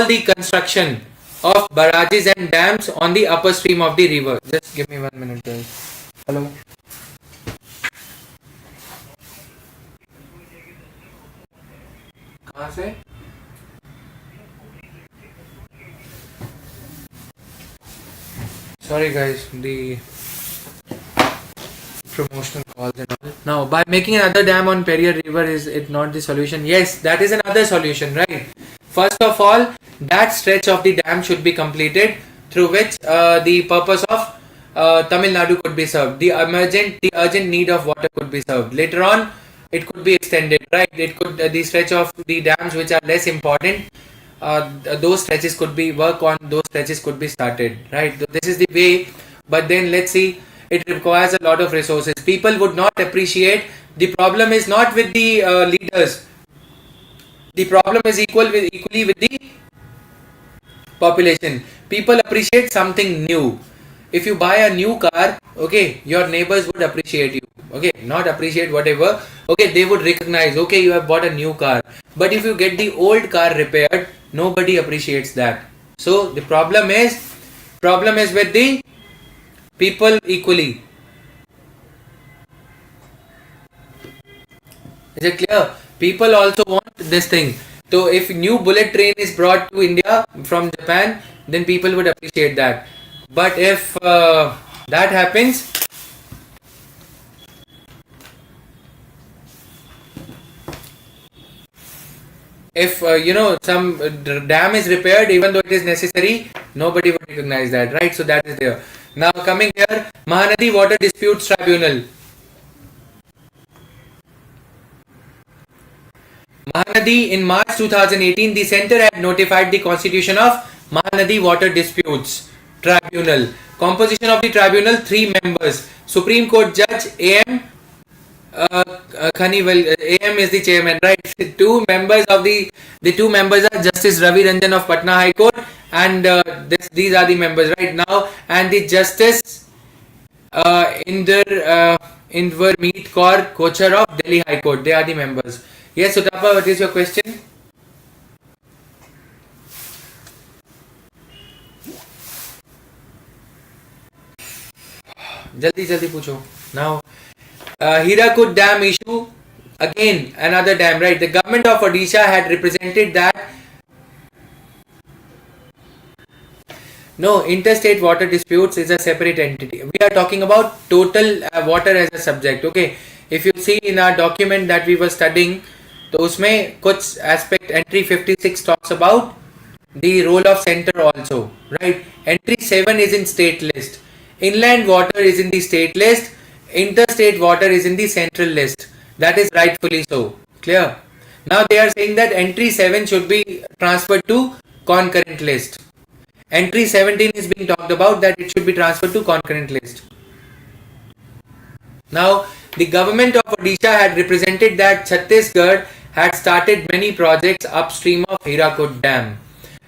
the construction of barrages and dams on the upper stream of the river. Just give me 1 minute, guys. Hello. कहाँ से? Sorry guys, the promotional calls and all. Now, by making another dam on Periyar River, is it not the solution? Yes, that is another solution, right? First of all, that stretch of the dam should be completed, through which the purpose of Tamil Nadu could be served. The urgent need of water could be served. Later on, it could be extended, right? It could the stretch of the dams which are less important. Those stretches could be started, right? So this is the way, but then let's see, it requires a lot of resources. People would not appreciate. The problem is not with the leaders. The problem is equally with the population. People appreciate something new. If you buy a new car, okay, your neighbors would appreciate you. Okay, not appreciate whatever. Okay, they would recognize, okay, you have bought a new car. But if you get the old car repaired, nobody appreciates that. So the problem is with the people equally. Is it clear? People also want this thing. So if new bullet train is brought to India from Japan, then people would appreciate that. But if that happens, if some dam is repaired, even though it is necessary, nobody would recognize that, right? So that is there. Now coming here, Mahanadi Water Disputes Tribunal. Mahanadi, in March 2018, the centre had notified the constitution of Mahanadi Water Disputes Tribunal. Composition of the tribunal: 3 members. Supreme Court Judge A.M. Khaniwal. A.M. is the chairman, right? The 2 members are Justice Ravi Ranjan of Patna High Court, and these are the members right now, and the Justice Indermeet Kaur Kochar of Delhi High Court. They are the members. Yes, Sutapa, what is your question? Jaldi पूछो. Now, Hirakud Dam issue, again another dam, right? The government of Odisha had represented that no, interstate water disputes is a separate entity. We are talking about total water as a subject. Okay, if you see in our document that we were studying, तो उसमें कुछ aspect entry 56 talks about the role of center also, right? Entry 7 is in state list. Inland water is in the state list. Interstate water is in the central list. That is rightfully so. Clear? Now they are saying that entry 7 should be transferred to concurrent list. Entry 17 is being talked about that it should be transferred to concurrent list. Now, the government of Odisha had represented that Chhattisgarh had started many projects upstream of Hirakud Dam,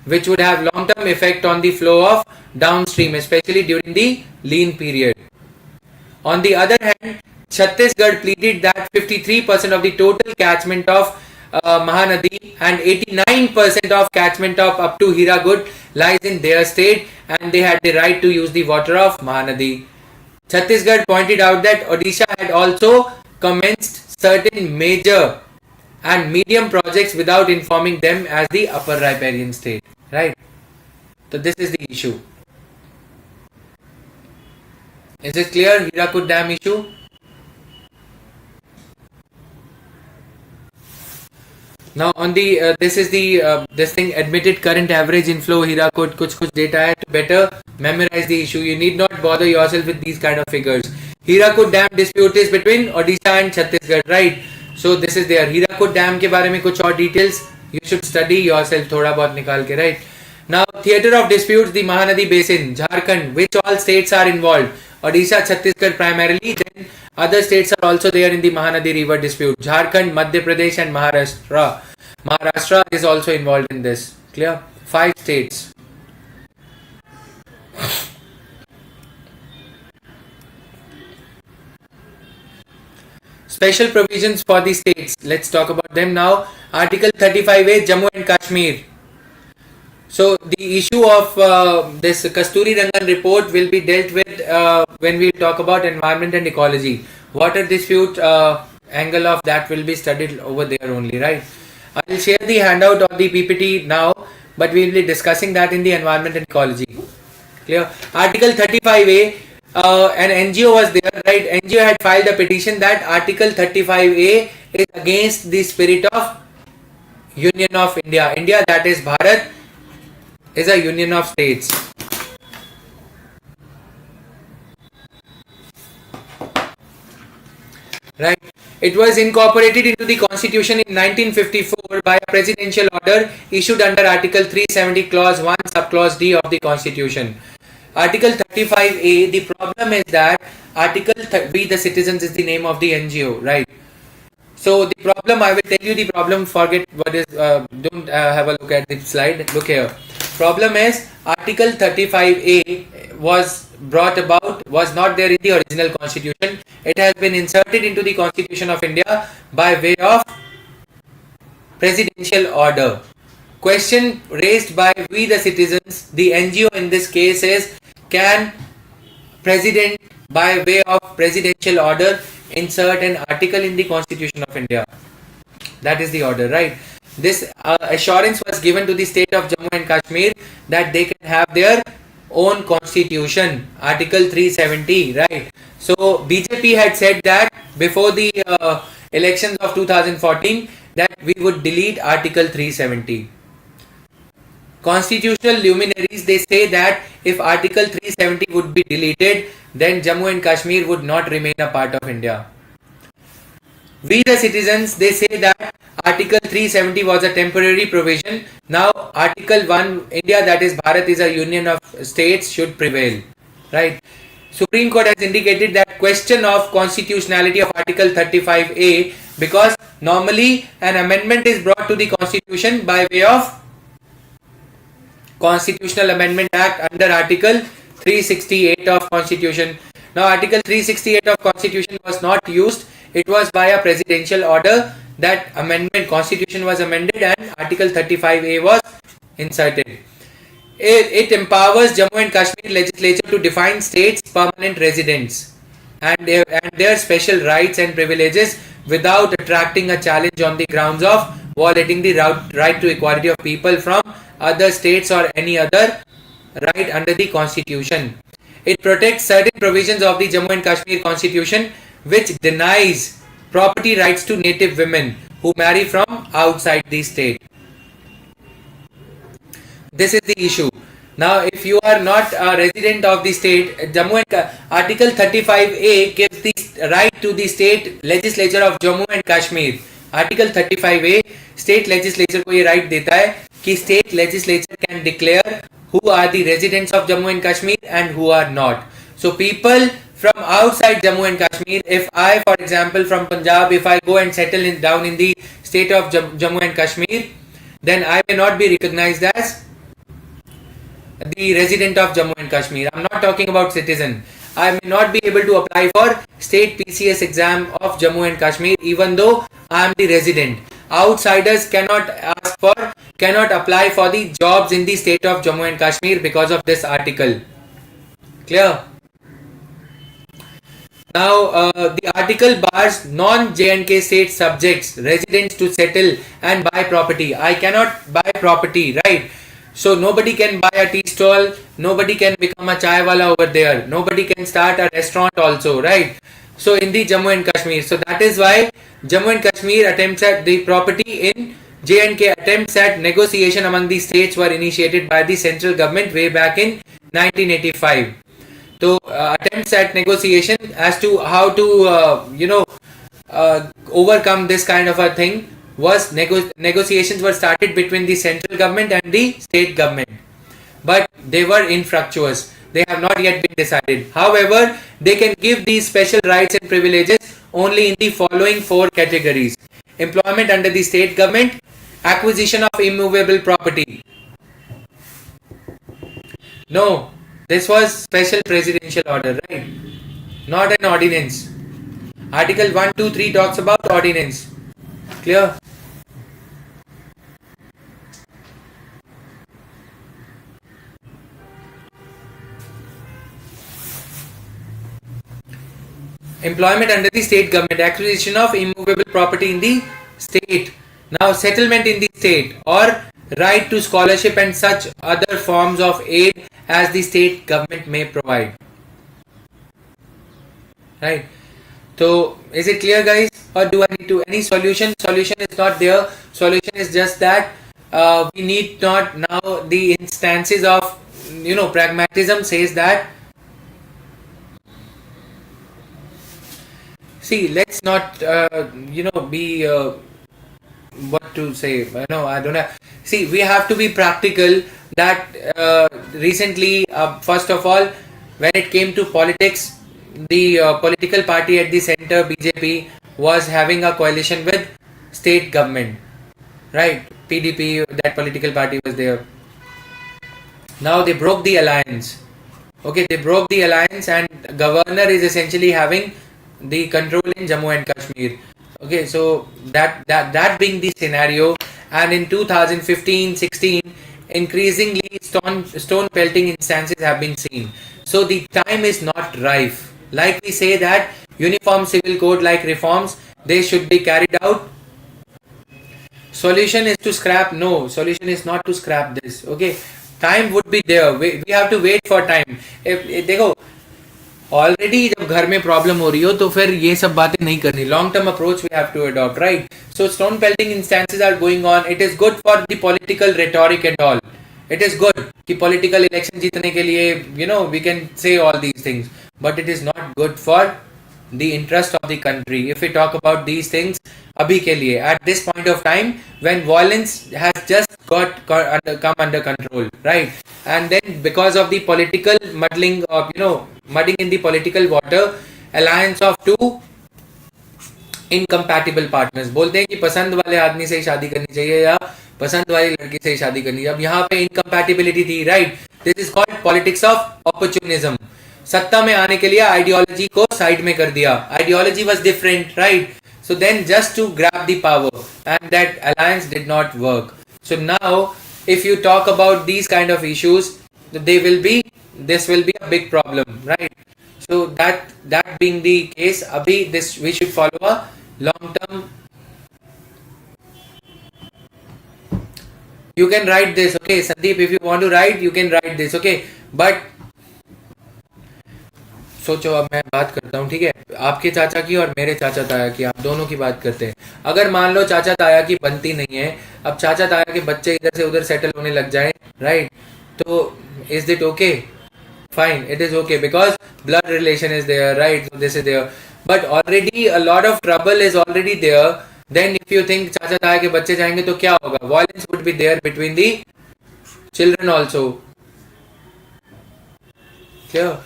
which would have long-term effect on the flow of downstream, especially during the lean period. On the other hand, Chhattisgarh pleaded that 53% of the total catchment of Mahanadi and 89% of catchment of up to Hirakud lies in their state, and they had the right to use the water of Mahanadi. Chhattisgarh pointed out that Odisha had also commenced certain major and medium projects without informing them as the upper riparian state. Right? So this is the issue. Is it clear? Hirakud Dam issue? Now on the this is the this thing, admitted current average inflow Hirakud kuch data hai, to better memorize the issue. You need not bother yourself with these kind of figures. Hirakud Dam dispute is between Odisha and Chhattisgarh, right? So this is there. Hirakud Dam के बारे में कुछ और details you should study yourself थोड़ा बहुत निकाल के, right? Now theatre of disputes, the Mahanadi basin, Jharkhand, which all states are involved? Odisha, Chhattisgarh primarily, then other states are also there in the Mahanadi river dispute. Jharkhand, Madhya Pradesh and Maharashtra. Maharashtra is also involved in this. Clear? 5 states. Special provisions for the states. Let's talk about them now. Article 35A, Jammu and Kashmir. So the issue of this Kasturi Rangan report will be dealt with when we talk about environment and ecology. Water dispute angle of that will be studied over there only, right? I will share the handout of the PPT now, but we will be discussing that in the environment and ecology. Clear? Article 35A, an NGO was there, right? NGO had filed a petition that Article 35A is against the spirit of Union of India. India, that is Bharat, is a union of states. Right. It was incorporated into the constitution in 1954 by a presidential order issued under Article 370 clause 1 subclause D of the constitution. Article 35A, the problem is that We the Citizens is the name of the NGO, right? So the problem, I will tell you the problem, forget what is, don't have a look at the slide, look here. Problem is Article 35A was brought about, was not there in the original constitution. It has been inserted into the Constitution of India by way of presidential order. Question raised by We the Citizens, the NGO in this case, is can President by way of presidential order insert an article in the Constitution of India? That is the order, right? This assurance was given to the state of Jammu and Kashmir that they can have their own constitution, Article 370, right? So BJP had said that before the elections of 2014 that we would delete Article 370. Constitutional luminaries, they say that if Article 370 would be deleted, then Jammu and Kashmir would not remain a part of India. We the Citizens, they say that Article 370 was a temporary provision. Now Article 1, India, that is Bharat, is a union of states, should prevail, right? Supreme Court has indicated that question of constitutionality of Article 35A, because normally an amendment is brought to the Constitution by way of Constitutional Amendment Act under Article 368 of Constitution. Now Article 368 of Constitution was not used. It was by a presidential order that amendment, Constitution was amended and Article 35A was inserted. It empowers Jammu and Kashmir legislature to define states' permanent residents and their special rights and privileges without attracting a challenge on the grounds of violating the right to equality of people from other states or any other right under the Constitution. It protects certain provisions of the Jammu and Kashmir Constitution which denies property rights to native women who marry from outside the state. This is the issue. Now, if you are not a resident of the state, Article 35A gives the right to the state legislature of Jammu and Kashmir. Article 35A state legislature को ये right देता है कि state legislature can declare who are the residents of Jammu and Kashmir and who are not. So people from outside Jammu and Kashmir, if I, for example, from Punjab, if I go and settle down in the state of Jammu and Kashmir, then I may not be recognized as the resident of Jammu and Kashmir. I'm not talking about citizen. I may not be able to apply for state PCS exam of Jammu and Kashmir even though I am the resident. Outsiders cannot apply for the jobs in the state of Jammu and Kashmir because of this article. Clear? Now the article bars non-J&K state subjects residents to settle and buy property. I cannot buy property, right? So nobody can buy a tea stall, nobody can become a chai wala over there, nobody can start a restaurant also, right? So in the Jammu and Kashmir, so that is why Jammu and Kashmir attempts at the property in J&K attempts at negotiation among the states were initiated by the central government way back in 1985. So attempts at negotiation as to how to overcome this kind of a thing was negotiations were started between the central government and the state government, but they were infructuous. They have not yet been decided. However, they can give these special rights and privileges only in the following 4 categories: employment under the state government, acquisition of immovable property. No, this was special presidential order, right? Not an ordinance. Article 1, 2, 3 talks about ordinance. Clear? Employment under the state government, acquisition of immovable property in the state. Now settlement in the state, or right to scholarship and such other forms of aid as the state government may provide. Right? So is it clear, guys, or do I need to any solution? Solution is not there. Solution is just that we need not now the instances of pragmatism says that. See, let's not be what to say. No, I don't have. See, we have to be practical. That recently, first of all, when it came to politics, the political party at the center, BJP, was having a coalition with state government, right? PDP, that political party was there. Now they broke the alliance. Okay, they broke the alliance, and governor is essentially having the control in Jammu and Kashmir. Okay, so that being the scenario, and in 2015-16, increasingly stone pelting instances have been seen. So the time is not ripe. Like we say that uniform civil code like reforms, they should be carried out. Solution is to scrap? No, solution is not to scrap this. Okay, time would be there. We have to wait for time. if देखो already जब घर में problem हो रही हो तो फिर ये सब बातें नहीं करनी. Long term approach we have to adopt, right? So stone pelting instances are going on. It is good for the political rhetoric and all. It is good कि पॉलिटिकल इलेक्शन जीतने के लिए we can say all these things, but it is not good for the interest of the country if we talk about these things abhi ke liye at this point of time when violence has just come under control, right? And then because of the political muddling of mudding in the political water, alliance of two incompatible partners. बोलते हैं कि पसंद वाले आदमी से ही शादी करनी चाहिए या पसंद वाली लड़की से ही शादी करनी चाहिए. अब यहाँ पे incompatibility थी, right? This is called politics of opportunism. सत्ता में आने के लिए आइडियोलॉजी को साइड में कर दिया. Ideology was different, right? So then just to grab the power, and that alliance did not work. So now if you talk about these kind of issues, this will be a big problem, right? So that being the case, abhi we should follow a long term. You can write this, okay, Sandeep, if you want to write, you can write this, okay? But सोचो, अब मैं बात करता हूँ, ठीक है? आपके चाचा की और मेरे चाचा ताया की, आप दोनों की बात करते हैं. अगर मान लो चाचा ताया की बनती नहीं है, अब चाचा ताया के बच्चे इधर से उधर सेटल होने लग जाए, राइट? तो is it okay? Fine, it is okay because blood relation is there, right? This is there, but already a lot of trouble is already there then if you think चाचा ताया के बच्चे जाएंगे तो क्या होगा? Violence would be there between the children also. Clear?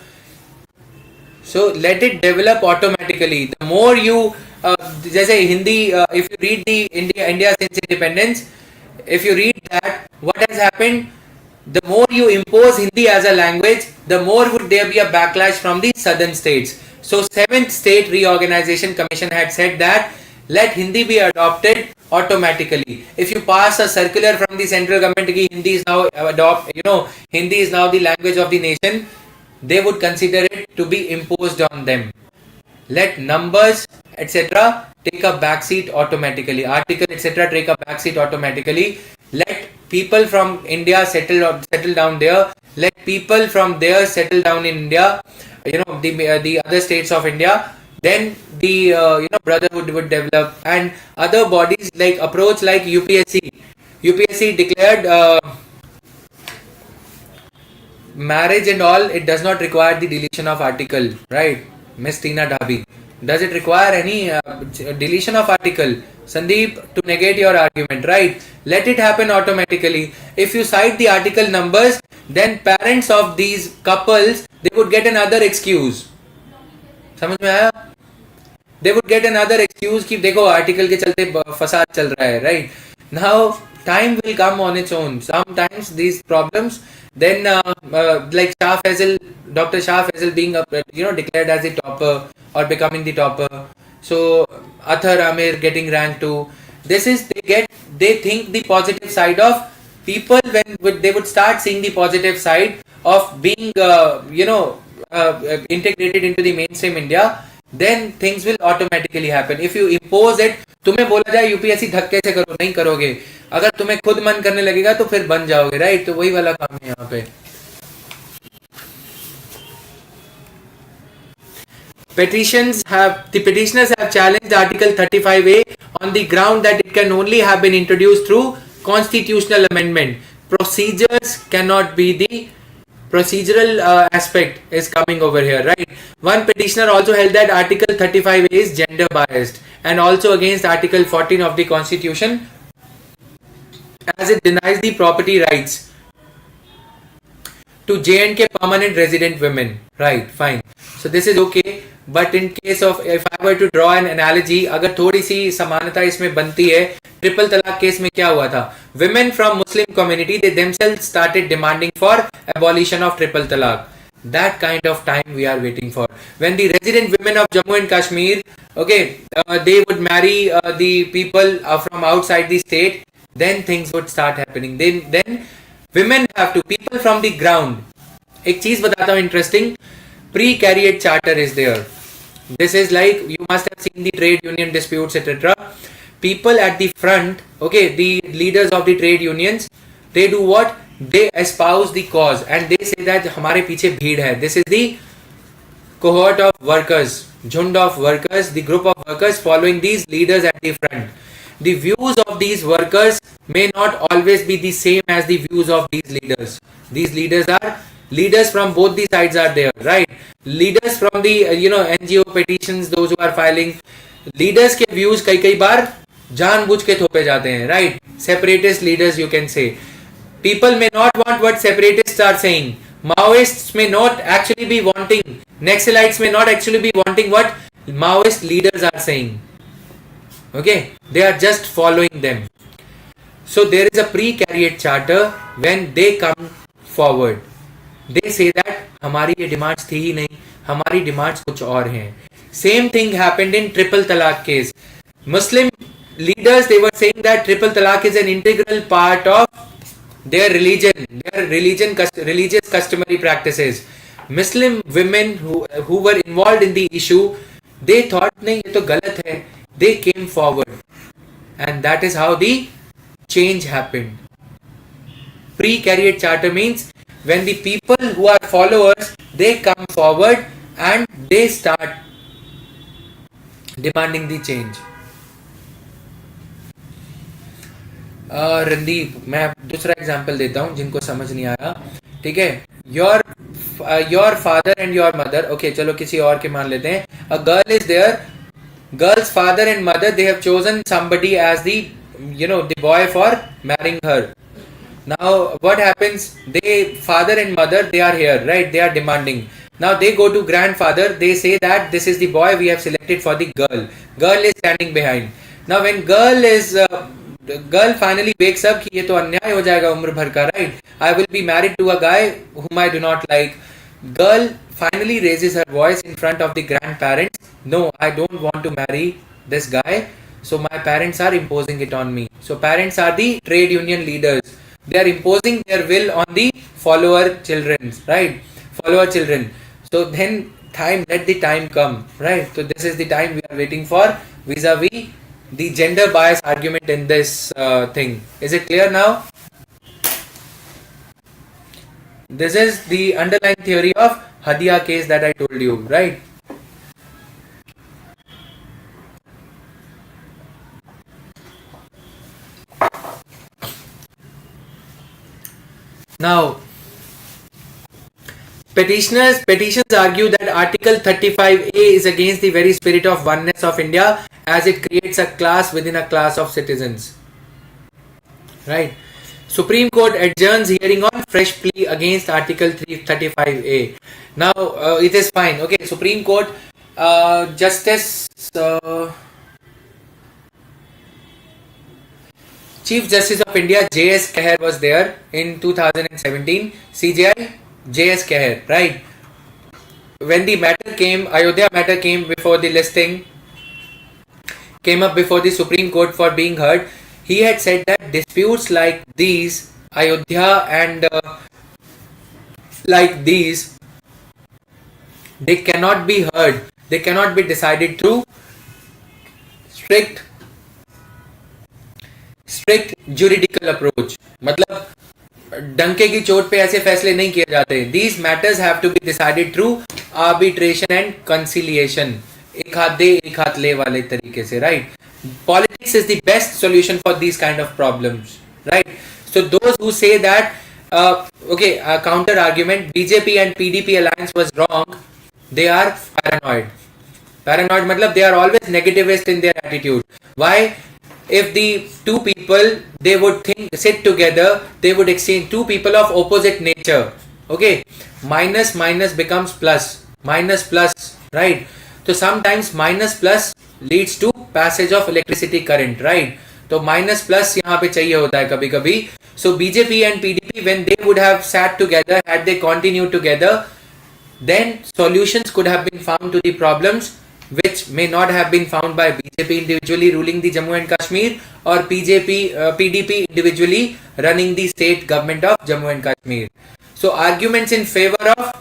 So let it develop automatically. The more you जैसे Hindi if you read the India since independence, if you read that, what has happened? The more you impose Hindi as a language, the more would there be a backlash from the southern states. So 7th State Reorganization Commission had said that let Hindi be adopted automatically. If you pass a circular from the central government that Hindi is now Hindi is now the language of the nation, they would consider it to be imposed on them. Let numbers etc. take a backseat automatically. Article etc. take a backseat automatically. Let people from India settle down there. Let people from there settle down in India. The other states of India. Then the brotherhood would develop, and other bodies like approach like UPSC. UPSC declared marriage and all. It does not require the deletion of article, right? Miss Tina Dhabi. Does it require any deletion of article? Sandeep, to negate your argument, right? Let it happen automatically. If you cite the article numbers, then parents of these couples, they would get another excuse. समझ में आया? They would get another excuse कि देखो article के चलते फसाद चल रहा है, right? Now time will come on its own. Sometimes these problems, then like Shah Faisal, Dr. Shah Faisal being declared as the topper or becoming the topper. So Athar Amir getting ranked 2. This is they think the positive side of people when they would start seeing the positive side of being integrated into the mainstream India, then things will automatically happen. If you impose it, तुम्हें बोला जाए UPSC धक्के से करो, नहीं करोगे. अगर तुम्हें खुद मन करने लगेगा तो फिर बन जाओगे, राइट? तो वही वाला काम है यहाँ पे. The petitioners have challenged Article 35A on the ground that it can only have been introduced through constitutional amendment. Procedures cannot be the procedural aspect is coming over here, right? One petitioner also held that Article 35A is gender biased and also against Article 14 of the Constitution, as it denies the property rights to J&K permanent resident women. Right, fine. So this is okay. But in case of, if I were to draw an analogy, अगर थोड़ी सी समानता इसमें बनती है, triple तलाक case में क्या हुआ था? Women from Muslim community, they themselves started demanding for abolition of triple talaq. That kind of time we are waiting for. When the resident women of Jammu and Kashmir, they would marry the people from outside the state, then things would start happening. Then women have to, people from the ground. एक चीज बताता हूँ interesting. Precariat charter is there. This is like, you must have seen the trade union disputes, etc. People at the front, the leaders of the trade unions, they do what? They espouse the cause and they say that हमारे पीछे भीड़ है. This is the cohort of workers, झुंड of workers, the group of workers following these leaders at the front. The views of these workers may not always be the same as the views of these leaders. These leaders are leaders from both the sides are there, right? Leaders from the NGO petitions, those who are filing, leaders के views कई बार जानबूझ के थोपे जाते हैं, right? Separatist leaders, you can say. People may not want what separatists are saying. Maoists may not actually be wanting, Naxalites may not actually be wanting what Maoist leaders are saying. They are just following them. So there is a precariat charter when they come forward. They say that हमारी ये demands थी ही नहीं, हमारी demands कुछ और हैं. Same thing happened in triple talaq case. Muslim leaders, they were saying that triple talaq is an integral part of their religious customary practices. Muslim women who were involved in the issue, they thought नहीं ये तो गलत है. They came forward, and that is how the change happened. Precariat charter means when the people who are followers, they come forward and they start demanding the change. Randeep, मैं दूसरा example देता हूं जिनको समझ नहीं आया, ठीक है? Your father and your mother, चलो किसी और के मान लेते हैं. A girl is there, girl's father and mother, they have chosen somebody as the the boy for marrying her. Now what happens, they father and mother, they are here, right? They are demanding. Now they go to grandfather, they say that this is the boy we have selected for the girl is standing behind. Now when girl finally wakes up कि ये तो अन्याय हो जाएगा उम्र भर का, right? I will be married to a guy whom I do not like. Girl finally raises her voice in front of the grandparents. No, I don't want to marry this guy. So my parents are imposing it on me. So parents are the trade union leaders. They are imposing their will on the follower children, right? Follower children. So then let the time come, right? So this is the time we are waiting for vis-a-vis the gender bias argument in this thing. Is it clear now? This is the underlying theory of Hadia case that I told you, right? Now, petitions argue that Article 35A is against the very spirit of oneness of India, as it creates a class within a class of citizens. Right? Supreme Court adjourns hearing on fresh plea against Article 335A. Now, it is fine. Okay, Supreme Court Justice Chief Justice of India J.S. Kehar was there in 2017. CJI J.S. Kehar, right? When the matter came, Ayodhya matter came before the listing, came up before the Supreme Court for being heard, he had said that disputes like these, Ayodhya and like these, they cannot be heard, they cannot be decided through strict juridical approach. मतलब डंके की चोट पे ऐसे फैसले नहीं किए जाते. These matters have to be decided through arbitration and conciliation. एक हाथ दे एक हाथ ले वाले तरीके से, right? Politics is the best solution for these kind of problems, right? So those who say that counter argument, BJP and PDP alliance was wrong, they are paranoid. Paranoid matlab they are always negativist in their attitude. Why? If the two people, they would sit together, they would exchange, two people of opposite nature, okay, minus becomes plus, minus plus, right? So sometimes minus plus leads to passage of electricity current, right? तो minus plus यहाँ पे चाहिए होता है कभी कभी. So BJP and PDP, when they would have sat together, had they continued together, then solutions could have been found to the problems which may not have been found by BJP individually ruling the Jammu and Kashmir or PDP individually running the state government of Jammu and Kashmir. So arguments in favor of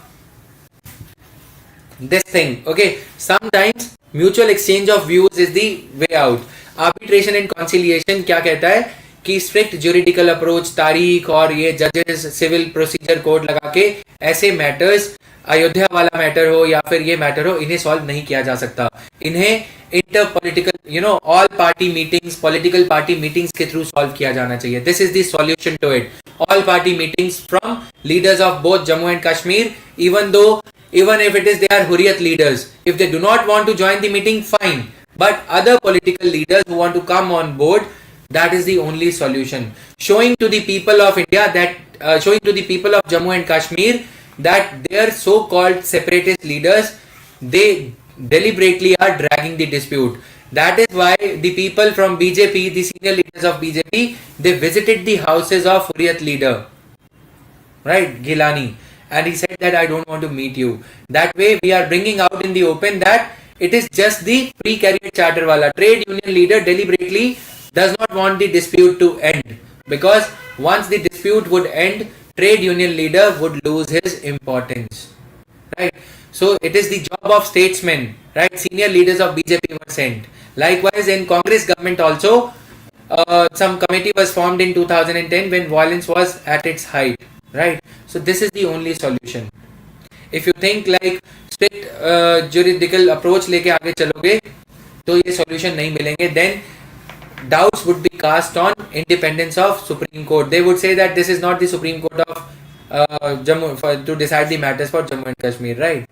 this thing, okay, sometimes mutual exchange of views is the way out. Arbitration and conciliation क्या कहता है कि strict juridical approach, तारीख और ये judges civil procedure code लगा के ऐसे matters, अयोध्या वाला मैटर हो या फिर ये मैटर हो, इन्हें सॉल्व नहीं किया जा सकता. इन्हें inter political all party meetings, political party meetings के थ्रू सॉल्व किया जाना चाहिए. This is the solution to it. All party meetings from leaders of both Jammu and Kashmir, even if it is they are Hurriyat leaders, if they do not want to join the meeting, fine, but other political leaders who want to come on board, that is the only solution. Showing to the people of India that showing to the people of Jammu and Kashmir that their so-called separatist leaders, they deliberately are dragging the dispute. That is why the people from BJP, the senior leaders of BJP, they visited the houses of Hurriyat leader, right, Gilani, and he said that I don't want to meet you. That way we are bringing out in the open that it is just the pre-carrier charter wala trade union leader deliberately does not want the dispute to end, because once the dispute would end, trade union leader would lose his importance, right? So it is the job of statesmen, right? Senior leaders of BJP were sent. Likewise in Congress government also, some committee was formed in 2010 when violence was at its height, right? So this is the only solution. If you think like strict juridical approach लेके आगे चलोगे तो ये solution नहीं मिलेंगे. Then doubts would be cast on independence of Supreme Court. They would say that this is not the Supreme Court of Jammu to decide the matters for Jammu and Kashmir, right?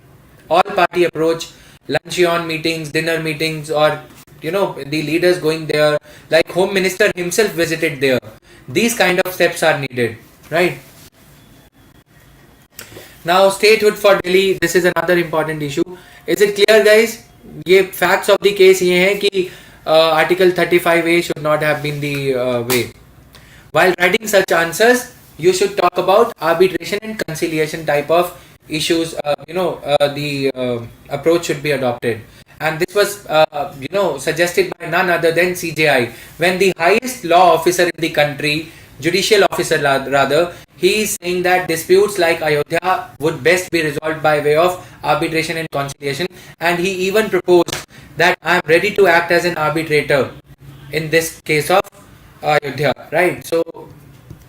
All party approach, luncheon meetings, dinner meetings, or the leaders going there, like Home Minister himself visited there. These kind of steps are needed, right? Now statehood for Delhi, this is another important issue. Is it clear, guys? ये facts of the case ये हैं कि Article 35A should not have been the way. While writing such answers, you should talk about arbitration and conciliation type of issues. The approach should be adopted. And this was, suggested by none other than CJI. When the highest law officer in the country, judicial officer rather, he is saying that disputes like Ayodhya would best be resolved by way of arbitration and conciliation. And he even proposed that I am ready to act as an arbitrator in this case of Ayodhya, right? So,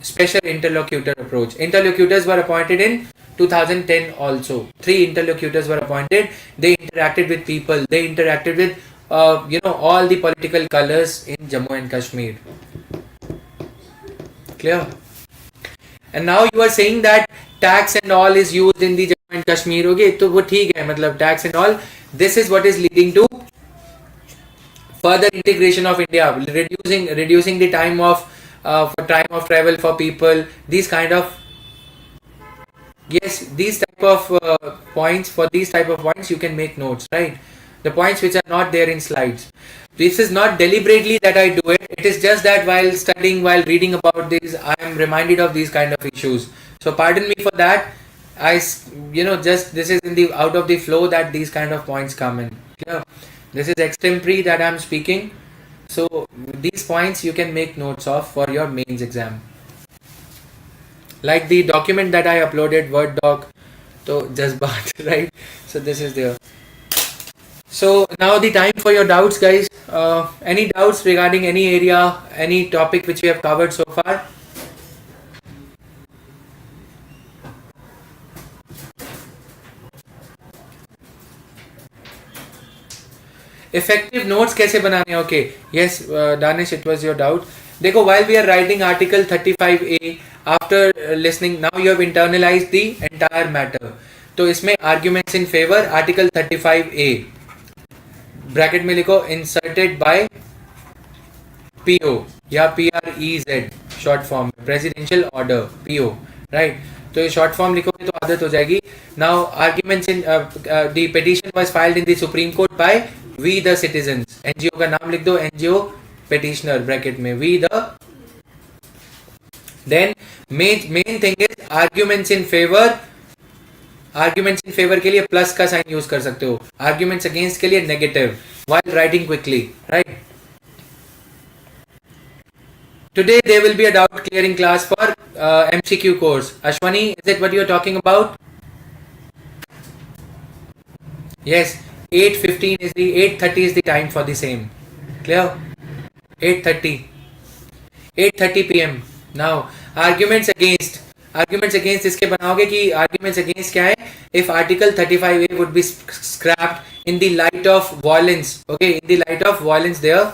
special interlocutor approach. Interlocutors were appointed in 2010 also. 3 interlocutors were appointed. They interacted with people. They interacted with, all the political colors in Jammu and Kashmir. Clear? And now you are saying that tax and all is used in the Jammu and Kashmir. Okay, so वो ठीक है, मतलब tax and all. This is what is leading to further integration of India, reducing the time of travel for people. These type of points. For these type of points, you can make notes, right? The points which are not there in slides. This is not deliberately that I do it. It is just that while studying, while reading about this, I am reminded of these kind of issues. So pardon me for that. This is in the out of the flow that these kind of points come in. Clear? This is extempore that I am speaking. So these points you can make notes of for your mains exam. Like the document that I uploaded, Word doc, so Jazbaat, right? So this is there. So now the time for your doubts, guys. Any doubts regarding any area, any topic which we have covered so far? Effective notes कैसे बनाने? Okay, yes, Danish, it was your doubt. देखो, while we are writing Article 35A, after listening, now you have internalized the entire matter. तो इसमें arguments in favor, Article 35A, bracket में लिखो inserted by PO या PREZ short form, presidential order PO, right? तो ये short form लिखोगे तो आदत हो जाएगी. Now arguments in the petition was filed in the supreme court by we the citizens. NGO का नाम लिख दो, एनजीओ पिटिशनर ब्रैकेट में we the. Then main thing is arguments in favour. Arguments in favour के लिए plus का sign use कर सकते हो, आर्ग्यूमेंट्स अगेंस्ट के लिए negative, while writing quickly, right? Today there will be a doubt clearing class for MCQ course. Ashwani, is it what you are talking about? Yes, 8:30 is the time for the same. Clear? 8:30 p.m. Now arguments against इसके बनाओगे कि arguments against क्या है? If Article 35A would be scrapped in the light of violence, okay, in the light of violence there,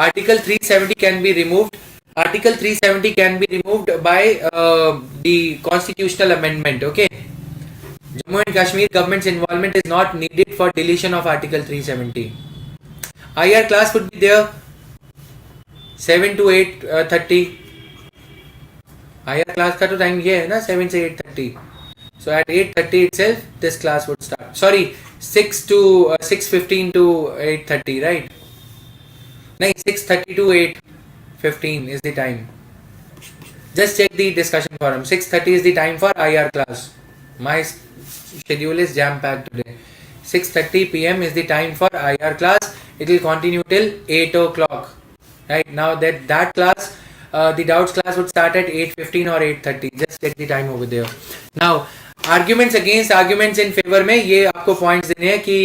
Article 370 can be removed. Article 370 can be removed by the constitutional amendment, okay. Jammu and Kashmir government's involvement is not needed for deletion of Article 370. IR class would be there 7 to 8:30. IR class का तो time ये है ना, 7 से 8:30. So at 8:30 itself this class would start. Sorry, 6:15 to 8:30, right? No, 6:30 to 8:15 is the time. Just check the discussion forum. 6:30 is the time for IR class. My schedule is jam packed today. 6:30 p.m. is the time for IR class. It will continue till 8 o'clock. Right now that class, the doubts class would start at 8:15 or 8:30. Just check the time over there. Now arguments against, arguments in favor में ये आपको points देने हैं कि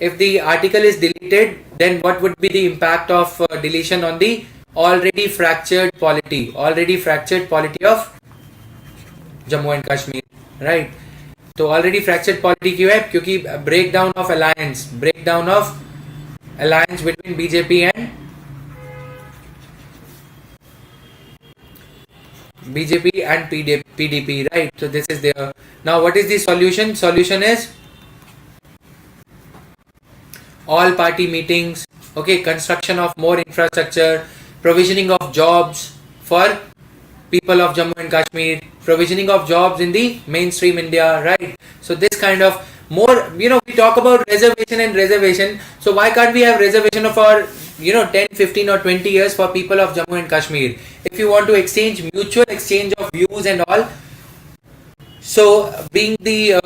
if the article is deleted, then what would be the impact of deletion on the already fractured polity of Jammu and Kashmir, right? तो already fractured polity क्यों है? क्योंकि breakdown of alliance between BJP and PDP, right? So this is there. Now what is the solution? Solution is all party meetings, okay, construction of more infrastructure, provisioning of jobs for people of Jammu and Kashmir, provisioning of jobs in the mainstream India, right? So this kind of more, we talk about reservation, so why can't we have reservation of our 10, 15 or 20 years for people of Jammu and Kashmir? If you want to exchange, mutual exchange of views and all, so being the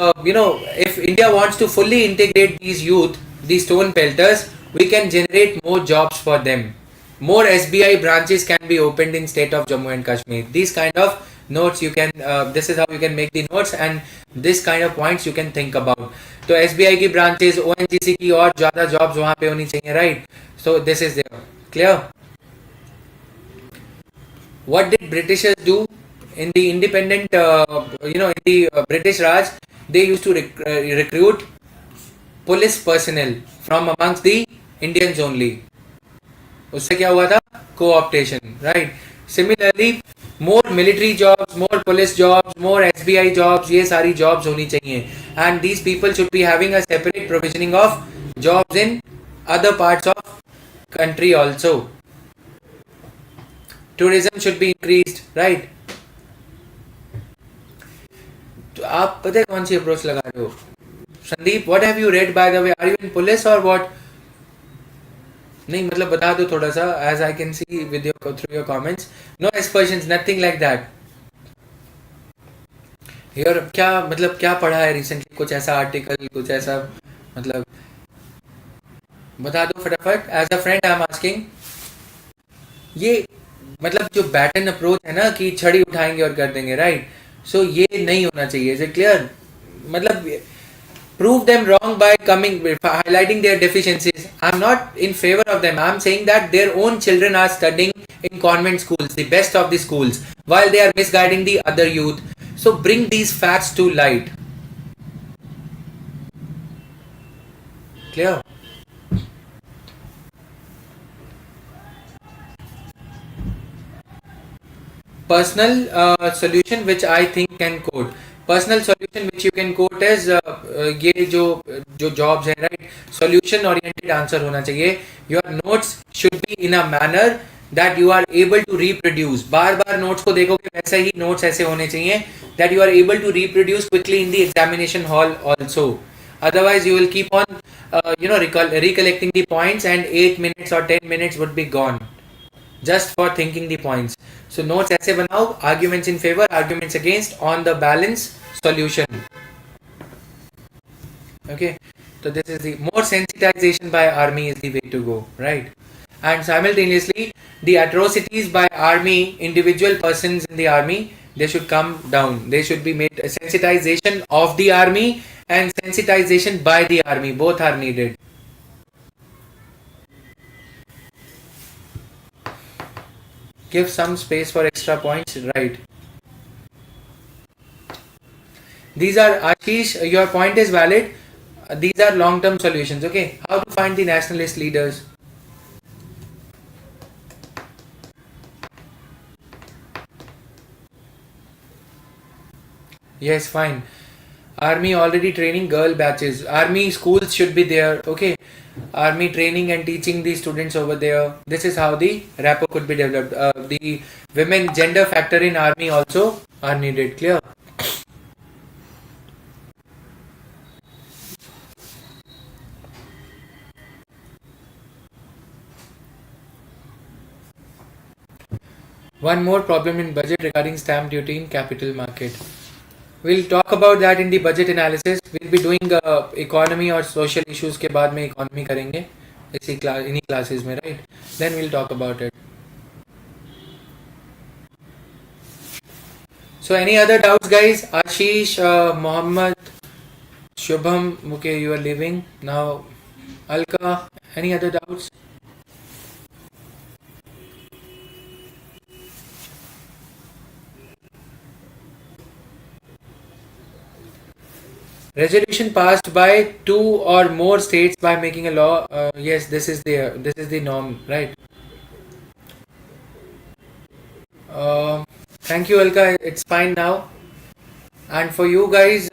if India wants to fully integrate these youth, these stone pelters, we can generate more jobs for them. More SBI branches can be opened in state of Jammu and Kashmir. These kind of notes you can, this is how you can make the notes, and this kind of points you can think about. तो SBI की branches, ONGC की और ज़्यादा jobs वहाँ पे होनी चाहिए, right? So this is there. Clear? What did Britishers do in the independent, in the British Raj? They used to recruit police personnel from amongst the Indians only. उससे क्या हुआ था? Co-optation, right? Similarly, more military jobs, more police jobs, more SBI jobs, ये सारी jobs होनी चाहिए. And these people should be having a separate provisioning of jobs in other parts of country also. Tourism should be increased, right? तो आप पता है कौन सी approach लगा रहे हो? Sandeep, what have you read by the way? Are you in police or what? नहीं, मतलब बता दो थोड़ा सा, as I can see with your through your comments. No aspersions, nothing like that. Your क्या मतलब क्या पढ़ा है recently? कुछ ऐसा आर्टिकल, कुछ ऐसा मतलब बता दो फटाफट. As a friend, I'm asking. ये मतलब जो बैटन अप्रोच है ना कि छड़ी उठाएंगे और कर देंगे, राइट? सो ये नहीं होना चाहिए. Is it clear? मतलब prove them wrong by highlighting their deficiencies. I'm not in favor of them. I'm saying that their own children are studying in convent schools, the best of the schools, while they are misguiding the other youth. So bring these facts to light. Clear? Personal solution which I think can quote. Personal solution which you can quote is ये जो jobs है, right? Solution oriented answer होना चाहिए. Your notes should be in a manner that you are able to reproduce. Bar bar notes को देखोगे वैसे ही notes ऐसे होने चाहिए that you are able to reproduce quickly in the examination hall also. Otherwise you will keep on recollecting the points and 8 minutes or 10 minutes would be gone just for thinking the points. So notes ऐसे बनाओ, arguments in favor, arguments against, on the balance, solution. Okay, so this is the more sensitization by army is the way to go, right? And simultaneously the atrocities by army, individual persons in the army, they should come down. They should be made a sensitization of the army and sensitization by the army. Both are needed. Give some space for extra points, right? These are, Ashish, your point is valid. These are long-term solutions, okay? How to find the nationalist leaders? Yes, fine. Army already training girl batches. Army schools should be there, okay? Army training and teaching the students over there. This is how the rapport could be developed. The women gender factor in army also are needed. Clear? One more problem in budget regarding stamp duty in capital market. We'll talk about that in the budget analysis. We'll be doing economy और social issues के बाद में economy करेंगे इन्हीं classes में, right? Then we'll talk about it. So any other doubts, guys? Ashish, Mohammed, Shubham, okay, you are leaving now. Alka, any other doubts? Resolution passed by 2 or more states by making a law. Yes, this is the norm, right? Thank you, Alka. It's fine now. And for you guys,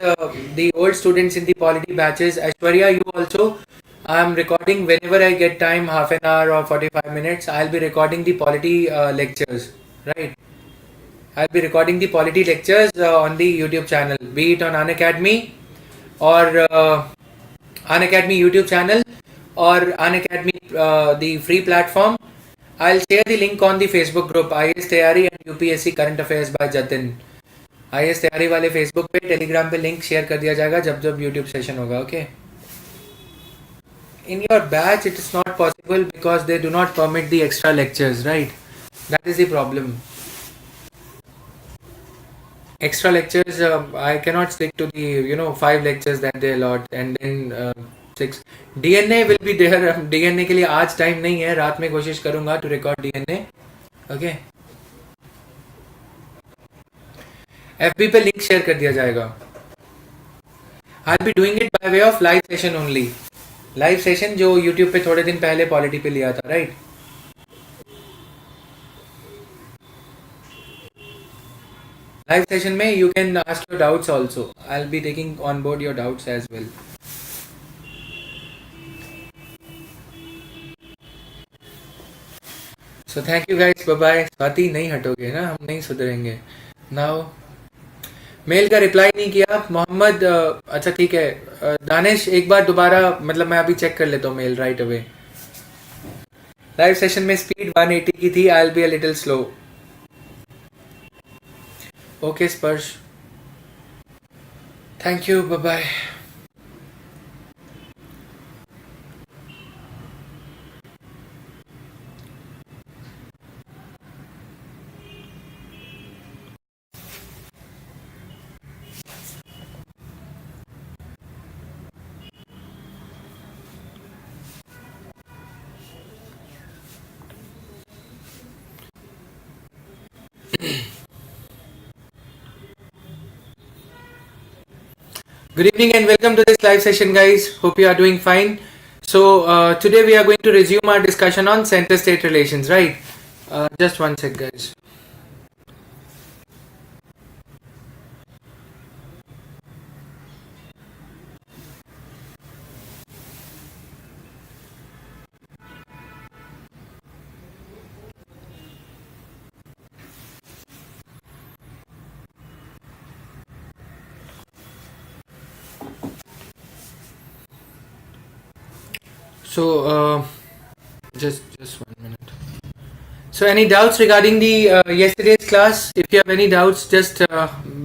the old students in the polity batches, Aishwarya, you also, I'm recording whenever I get time, half an hour or 45 minutes, I'll be recording the polity lectures, right? I'll be recording the polity lectures on the YouTube channel, be it on Unacademy or Unacademy YouTube channel or Unacademy, the free platform. I'll share the link on the Facebook group IAS Tayari and UPSC Current Affairs by Jatin. IAS तैयारी वाले Facebook पे Telegram पे link share कर दिया जाएगा जब जब YouTube session होगा. Okay. In your batch it is not possible because they do not permit the extra lectures, right? That is the problem. Extra lectures, I cannot stick to the 5 lectures that they allot and then 6. DNA will be there. DNA के लिए आज time नहीं है, रात में कोशिश करूंगा to record DNA. Okay. FB पे लिंक शेयर कर दिया जाएगा. I'll be doing it by way of live session only. Live session जो YouTube पे थोड़े दिन पहले पॉलिटी पे लिया था, right? Live session में you can ask your doubts also. I'll be taking on board your doubts as well. So thank you guys. Bye bye. Swati नहीं हटोगे ना, हम नहीं सुधरेंगे. Now मेल का रिप्लाई नहीं किया मोहम्मद. अच्छा ठीक है. दानिश एक बार दोबारा, मतलब मैं अभी चेक कर लेता हूँ mail right away. Live session में स्पीड 180 की थी. I will be a little slow. Okay Sparsh, thank you. Bye bye. Good evening and welcome to this live session, guys. Hope you are doing fine. So today we are going to resume our discussion on center-state relations, right? Just one sec, guys. So just 1 minute. So any doubts regarding the yesterday's class? If you have any doubts, just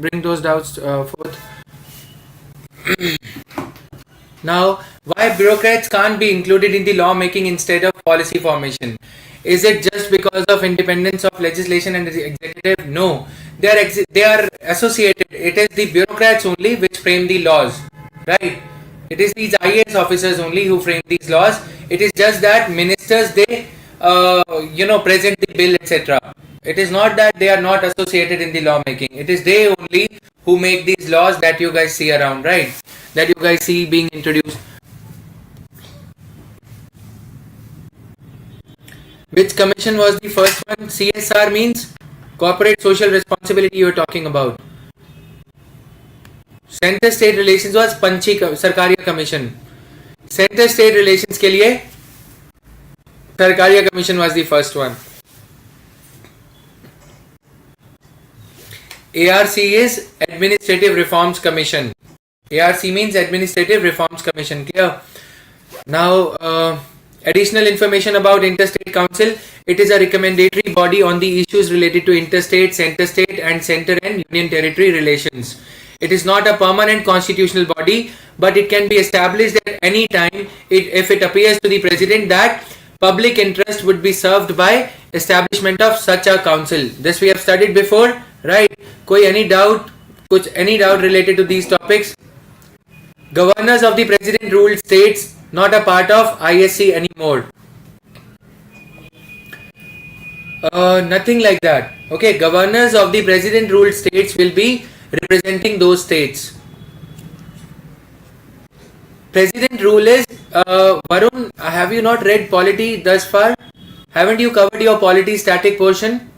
bring those doubts forth. Now, why bureaucrats can't be included in the law making instead of policy formation? Is it just because of independence of legislation and the executive? No, they are associated. It is the bureaucrats only which frame the laws, right? It is these IAS officers only who frame these laws. It is just that ministers, they present the bill, etc. It is not that they are not associated in the law making. It is they only who make these laws that you guys see around, right? That you guys see being introduced. Which commission was the first one? CSR means corporate social responsibility you are talking about. Centre state relations was Punchhi Sarkaria commission. Centre state relations के लिए Sarkaria commission was the first one. ARC is Administrative Reforms Commission. ARC means Administrative Reforms Commission. Clear? Now additional information about Interstate Council. It is a recommendatory body on the issues related to interstate, center state and center and union territory relations. It is not a permanent constitutional body, but it can be established at any time if it appears to the president that public interest would be served by establishment of such a council. This we have studied before, right? Koi any doubt related to these topics? Governors of the president ruled states not a part of ISC anymore. Nothing like that. Okay, governors of the president ruled states will be representing those states. President rule is Varun, have you not read polity thus far? Haven't you covered your polity static portion?